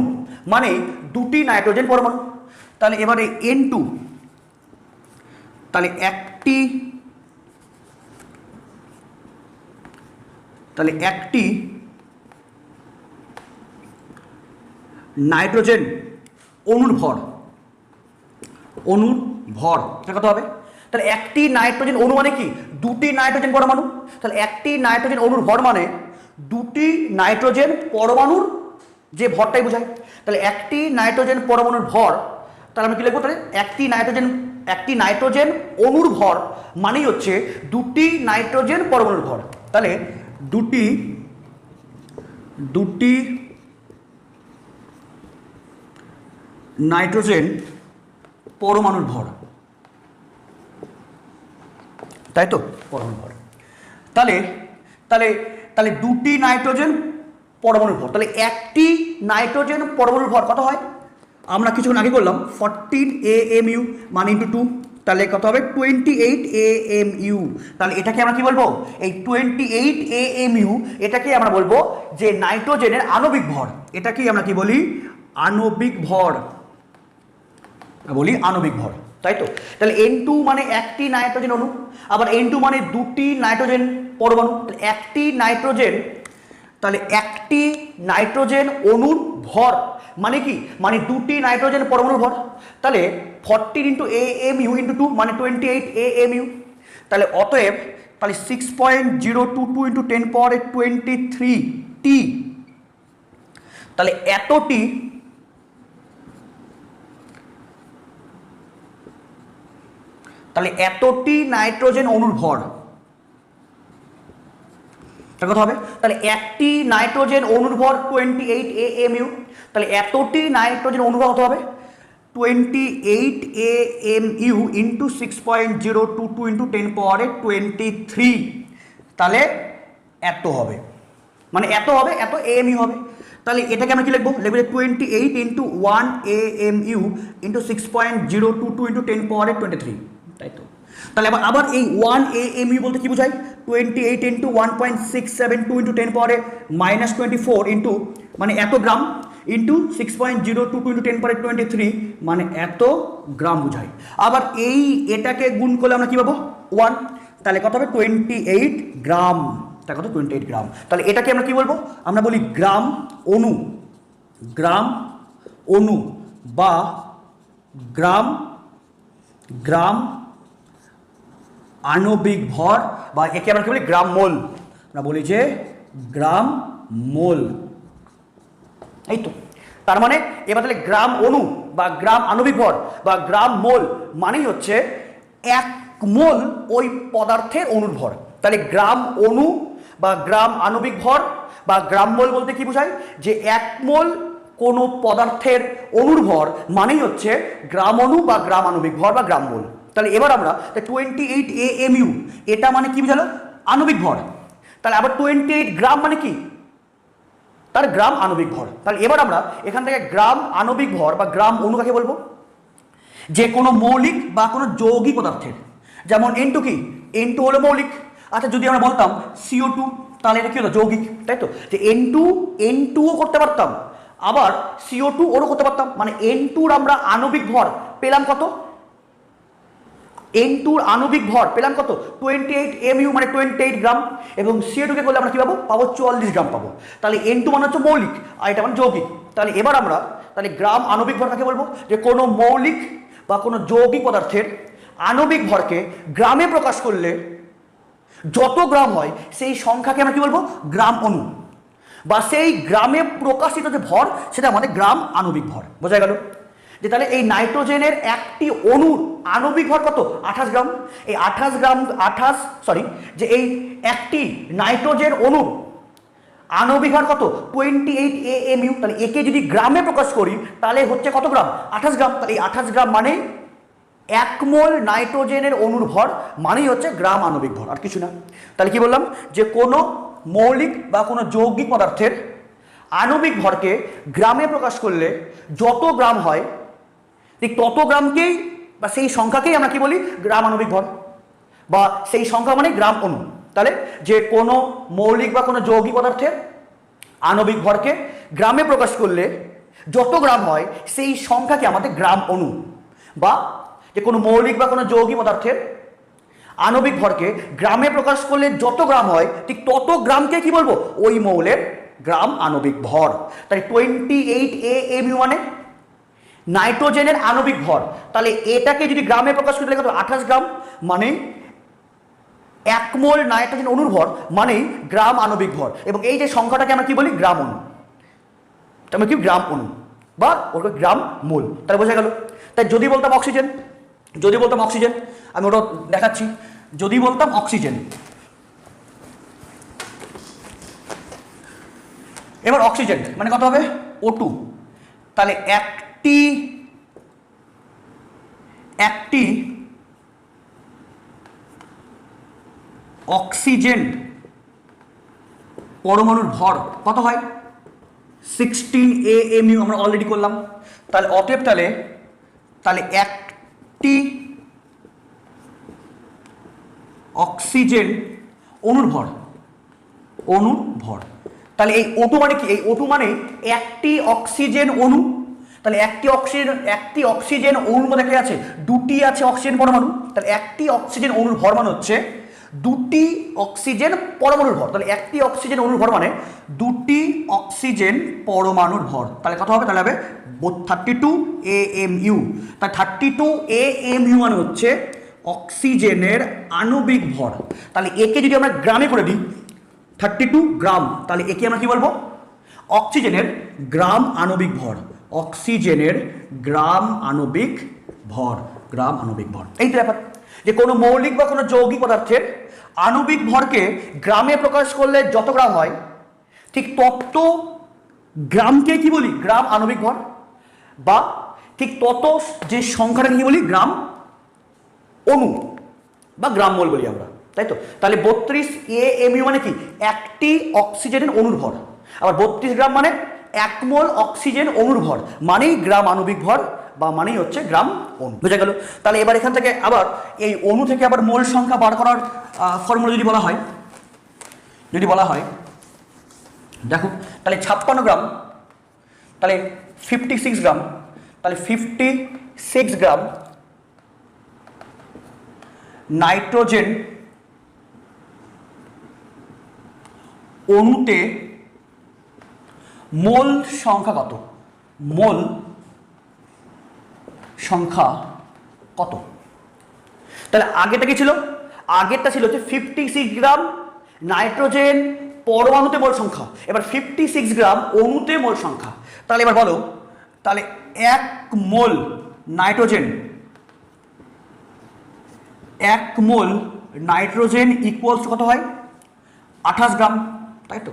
মানে দুটি নাইট্রোজেন পরমাণু। তাহলে এবারে N2, তাহলে একটি নাইট্রোজেন অণুর ভর কত হবে, তাহলে একটি নাইট্রোজেন অণু মানে কি, দুটি নাইট্রোজেন পরমাণু। তাহলে একটি নাইট্রোজেন অণুর ভর মানে দুটি নাইট্রোজেন পরমাণুর যে ভরটাই বোঝায়। তাহলে একটি নাইট্রোজেন পরমাণুর ভর, তাহলে আমরা কি লিখবো, তাহলে একটি নাইট্রোজেন অণুর ভর মানেই হচ্ছে দুটি নাইট্রোজেন পরমাণুর ভর। তাহলে দুটি নাইট্রোজেন পরমাণুর ভর, তাই তো, পরমাণুর ভর। তাহলে দুটি নাইট্রোজেন পরমাণুর ভর, তাহলে একটি নাইট্রোজেন পরমাণুর ভর কত হয়, আমরা কিছুক্ষণ আগে করলাম 14 AMU মানে ইন্টু 2, তাহলে কত হবে 28 AMU। তাহলে এটাকে আমরা কি বলবো, এই 28 AMU এটাকে আমরা বলবো যে নাইট্রোজেনের আণবিক ভর। এটাকেই আমরা কি বলি, আণবিক ভর, তাই তো। তাহলে N2 মানে একটি নাইট্রোজেন অণু, আবার N2 মানে দুটি নাইট্রোজেন পরমাণু। একটি নাইট্রোজেন অণুর ভর মানে কি, মানে দুটি নাইট্রোজেন পরমাণুর ভর। তাহলে 14 ইন্টু AMU ইন্টু 2 মানে 28 AMU। তাহলে অতএব 6.022 ইন্টু 10⁻23 T, তাহলে এতটি নাইট্রোজেন অণুর ভর কত হবে, তাহলে একটি নাইট্রোজেন অণুর ভর 28 AMU। তাহলে এতটি নাইট্রোজেন অণুর ভর কত হবে, 28 AMU ইন্টু 6.022 ইন্টু 10⁻23, তাহলে এত হবে, এত AMU হবে। তাহলে এটাকে আমরা কি লিখবো, 28 ইন্টু 1 AMU ইন্টু 6.022 ইন্টু 10⁻23, তাই তো। তাহলে আবার এই 1 AMU বলতে কি বোঝায়, 28 ইন্টু 1.672 ইন্টু 10⁻24 ইন্টু মানে এত গ্রাম ইন্টু 6.022 ইন্টু 10⁻23 মানে এত গ্রাম বোঝায়। আবার এটাকে গুণ করলে আমরা কি পাবো 1, তাহলে কত হবে 28 গ্রাম, তাহলে কত 28 গ্রাম। তাহলে এটাকে আমরা কি বলবো, আমরা বলি গ্রাম অণু, গ্রাম অণু বা গ্রাম গ্রাম আণবিক ভর, বা একে আমরা কি বলি গ্রাম মোল, আমরা বলি যে গ্রাম মোল। এই তো, তার মানে এবার তাহলে গ্রাম অণু বা গ্রাম আণবিক ভর বা গ্রাম মোল মানেই হচ্ছে 1 মোল ওই পদার্থের অণুর ভর। তাহলে গ্রাম অণু বা গ্রাম আণবিক ভর বা গ্রাম মোল বলতে কি বোঝায়, যে 1 মোল কোনো পদার্থের অণুর ভর মানেই হচ্ছে গ্রাম অণু বা গ্রাম আণবিক ভর বা গ্রাম মোল। তাহলে এবার আমরা 28 AMU এটা মানে কি বোঝালো, আণবিক ভর। তাহলে আবার 28 গ্রাম মানে কি, তার গ্রাম আণবিক ভর। তাহলে এবার আমরা এখান থেকে গ্রাম আণবিক ভর বা গ্রাম অণু কাকে বলবো, যে কোনো মৌলিক বা কোনো যৌগিক পদার্থের, যেমন N2 কি, N2 হলো মৌলিক। আচ্ছা যদি আমরা বলতাম CO2 তাহলে এটা কি হলো, যৌগিক, তাই তো, যে N2ও করতে পারতাম, আবার CO2 ওরও করতে পারতাম, মানে N2-র আমরা আণবিক ভর পেলাম কত, N2-র আণবিক ভর পেলাম কত 28 MU মানে 28 গ্রাম, এবং CO2-কে করলে আমরা কি পাবো, 44 গ্রাম পাবো। তাহলে N2 মানে হচ্ছে মৌলিক আর এটা মানে যৌগিক। তাহলে এবার আমরা তাহলে গ্রাম আণবিক ভর কাকে বলবো, যে কোনো মৌলিক বা কোনো যৌগিক পদার্থের আণবিক ভরকে গ্রামে প্রকাশ করলে যত গ্রাম হয় সেই সংখ্যাকে আমরা কি বলবো, গ্রাম অণু, বা সেই গ্রামে প্রকাশিত যে ভর সেটা আমাদের গ্রাম আণবিক ভর। বোঝা গেল যে তাহলে এই নাইট্রোজেনের একটি অণুর আণবিক ভর কত, 28 গ্রাম। এই 28 যে এই একটি নাইট্রোজেন অণুর আণবিক ভর কত 28 AMU। তাহলে একে যদি গ্রামে প্রকাশ করি তাহলে হচ্ছে কত গ্রাম, 28 গ্রাম। তাহলে এই 28 গ্রাম মানে 1 মোল নাইট্রোজেনের অণুর ভর মানেই হচ্ছে গ্রাম আণবিক ভর, আর কিছু না। তাহলে কি বললাম, যে কোনো মৌলিক বা কোনো যৌগিক পদার্থের আণবিক ভরকে গ্রামে প্রকাশ করলে যত গ্রাম হয় ঠিক তত গ্রামকেই বা সেই সংখ্যাকেই আমরা কি বলি, গ্রাম আণবিক ভর, বা সেই সংখ্যা মানে গ্রাম অণু। তাহলে যে কোনো মৌলিক বা কোনো যৌগিক পদার্থের আণবিক ভরকে গ্রামে প্রকাশ করলে যত গ্রাম হয় সেই সংখ্যাকে আমাদের গ্রাম অণু, বা যে কোনো মৌলিক বা কোনো যৌগিক পদার্থের আণবিক ভরকে গ্রামে প্রকাশ করলে যত গ্রাম হয় ঠিক তত গ্রামকে কি বলবো, ওই মৌলের গ্রাম আণবিক ভর। তাই 28 AMU মানে নাইট্রোজেনের আণবিক ভর। তাহলে এটাকে যদি গ্রামে প্রকাশ করতে কত, 28 গ্রাম, মানে 1 মোল নাইট্রোজেন অণুর ভর মানেই গ্রাম আণবিক ভর, এবং এই যে সংখ্যাটাকে আমরা কি বলি, গ্রাম অণু, আমরা কি গ্রাম অণু বা ওটা গ্রাম মোল। তাহলে বোঝা গেল। তাই যদি বলতাম অক্সিজেন, আমি ওটা দেখাচ্ছি, যদি বলতাম অক্সিজেন, এবার অক্সিজেন মানে কত হবে O2। তাহলে একটি অক্সিজেন পরমাণুর ভর কত হয় 16 AMU, আমরা অলরেডি করলাম। তাহলে অতএব তাহলে একটি অক্সিজেন অণুর ভর, তাহলে এই O2 মানে কি, এই O2 মানে একটি অক্সিজেন অণু। তাহলে একটি অক্সিজেন অণুর মধ্যে কি আছে, দুটি আছে অক্সিজেন পরমাণু। তাহলে একটি অক্সিজেন অণুর ভর মানে হচ্ছে দুটি অক্সিজেন পরমাণুর ভর। তাহলে একটি অক্সিজেন অণুর ভর মানে দুটি অক্সিজেন পরমাণুর ভর। তাহলে কত হবে, তাহলে হবে 32 AMU। তাহলে 32 AMU মানে হচ্ছে অক্সিজেনের আণবিক ভর। তাহলে একে যদি আমরা গ্রামে করে দিই 32 গ্রাম, তাহলে একে আমরা কি বলবো, অক্সিজেনের গ্রাম আণবিক ভর, অক্সিজেনের গ্রাম আণবিক ভর। এই তো ব্যাপার, যে কোনো মৌলিক বা কোনো যৌগিক পদার্থের আণবিক ভরকে গ্রামে প্রকাশ করলে যত গ্রাম হয় ঠিক তত গ্রামকে কি বলি, গ্রাম আণবিক ভর, বা ঠিক তত যে সংখ্যাটাকে কি বলি, গ্রাম অণু বা গ্রাম মোল বলি আমরা, তাই তো। তাহলে 32 AMU মানে কি, একটি অক্সিজেনের অণুর ভর, আবার 32 গ্রাম মানে 1 মোল অক্সিজেন অণুর ভর, মানেই গ্রাম আণবিক ভর বা মানেই হচ্ছে গ্রাম অণু। বুঝা গেল। তাহলে এবার এখান থেকে আবার এই অণু থেকে আবার মোল সংখ্যা বার করার ফর্মুলা যদি বলা হয়, দেখো তাহলে 56 গ্রাম, তাহলে 56 গ্রাম, তাহলে 56 গ্রাম নাইট্রোজেন অণুতে মোল সংখ্যা কত? মোল সংখ্যা কত? তাহলে আগেটা কি ছিল? আগেরটা ছিল হচ্ছে 56 গ্রাম নাইট্রোজেন পরমাণুতে মোল সংখ্যা, এবার 56 গ্রাম অণুতে মোল সংখ্যা। তাহলে এবার বলো, তাহলে 1 মোল নাইট্রোজেন, 1 মোল নাইট্রোজেন ইকুয়ালস কত হয়? 28 গ্রাম, তাই তো?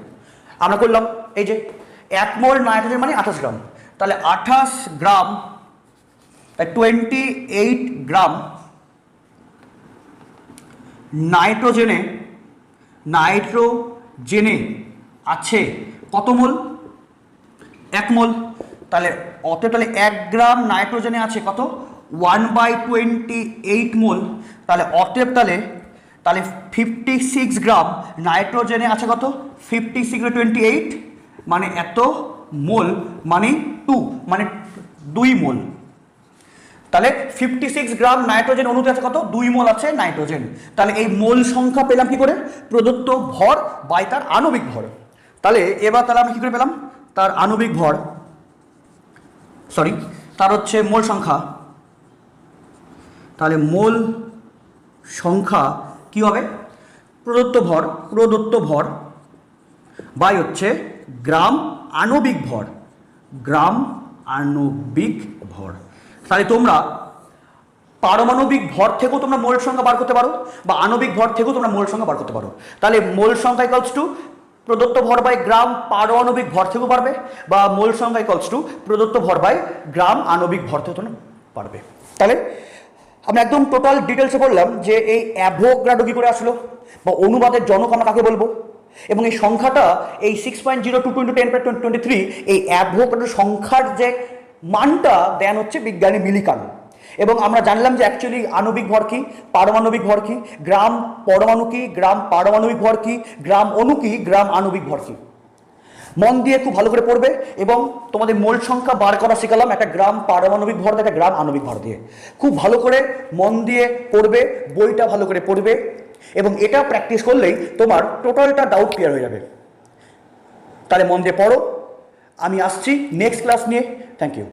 আমরা করলাম এই যে 1 মোল নাইট্রোজেন মানে 28 গ্রাম, তাহলে 28 গ্রাম 28 গ্রাম নাইট্রোজেনে আছে কত মোল? 1 মোল। তাহলে তাহলে 1 গ্রাম নাইট্রোজেনে আছে কত? 1/28 মোল। তাহলে অতএব তাহলে 56 গ্রাম নাইট্রোজেনে আছে কত? 56/28 মানে এত মোল, মানে 2, মানে 2 মোল। তাহলে 56 গ্রাম নাইট্রোজেন অণুতে আছে কত? 2 মোল আছে নাইট্রোজেন। তাহলে এই মোল সংখ্যা পেলাম কি করে? প্রদত্ত ভর বাই তার আণবিক ভর। তাহলে এবার তাহলে আমরা কি করে পেলাম? তার আণবিক ভর, তার হচ্ছে মোল সংখ্যা। তাহলে মোল সংখ্যা কি হবে? প্রদত্ত ভর বাই হচ্ছে গ্রাম আণবিক ভর, গ্রাম আণবিক ভর। তাহলে তোমরা পারমাণবিক ভর থেকেও তোমরা মোল সংখ্যা বার করতে পারো, বা আণবিক ভর থেকেও তোমরা মোল সংখ্যা বার করতে পারো। তাহলে মোল সংখ্যা ইকুয়ালস টু প্রদত্ত ভর বাই গ্রাম পারমাণবিক ভর থেকেও পারবে, বা মোল সংখ্যা ইকুয়ালস টু প্রদত্ত ভর বাই গ্রাম আণবিক ভর থেকেও তোমরা পারবে। তাহলে আমি একদম টোটাল ডিটেলসে বললাম যে এই অ্যাভোগাড্রো কি করে আসলো, বা অনুবাদের জনক আমরা কাকে বলবো, এবং এই সংখ্যাটা এই 6.02 × 10⁻23 এই অ্যাভোগাড্রো সংখ্যার যে মানটা দেন হচ্ছে বিজ্ঞানী মিলিকান। এবং আমরা জানলাম যে অ্যাকচুয়ালি আণবিক ভর কি, পারমাণবিক ভর কি, গ্রাম পরমাণু কি, গ্রাম পারমাণবিক ভর কি, গ্রাম অণু কি, গ্রাম আণবিক ভর কি। মন দিয়ে খুব ভালো করে পড়বে, এবং তোমাদের মোল সংখ্যা বার করা শেখালাম একটা গ্রাম পারমাণবিক ভর দিয়ে, একটা গ্রাম আণবিক ভর দিয়ে। খুব ভালো করে মন দিয়ে পড়বে, বইটা ভালো করে পড়বে, এবং এটা প্র্যাকটিস করলেই তোমার টোটালটা ডাউট ক্লিয়ার হয়ে যাবে। তাহলে মন দিয়ে পড়ো। আমি আসছি নেক্সট ক্লাস নিয়ে। Thank you.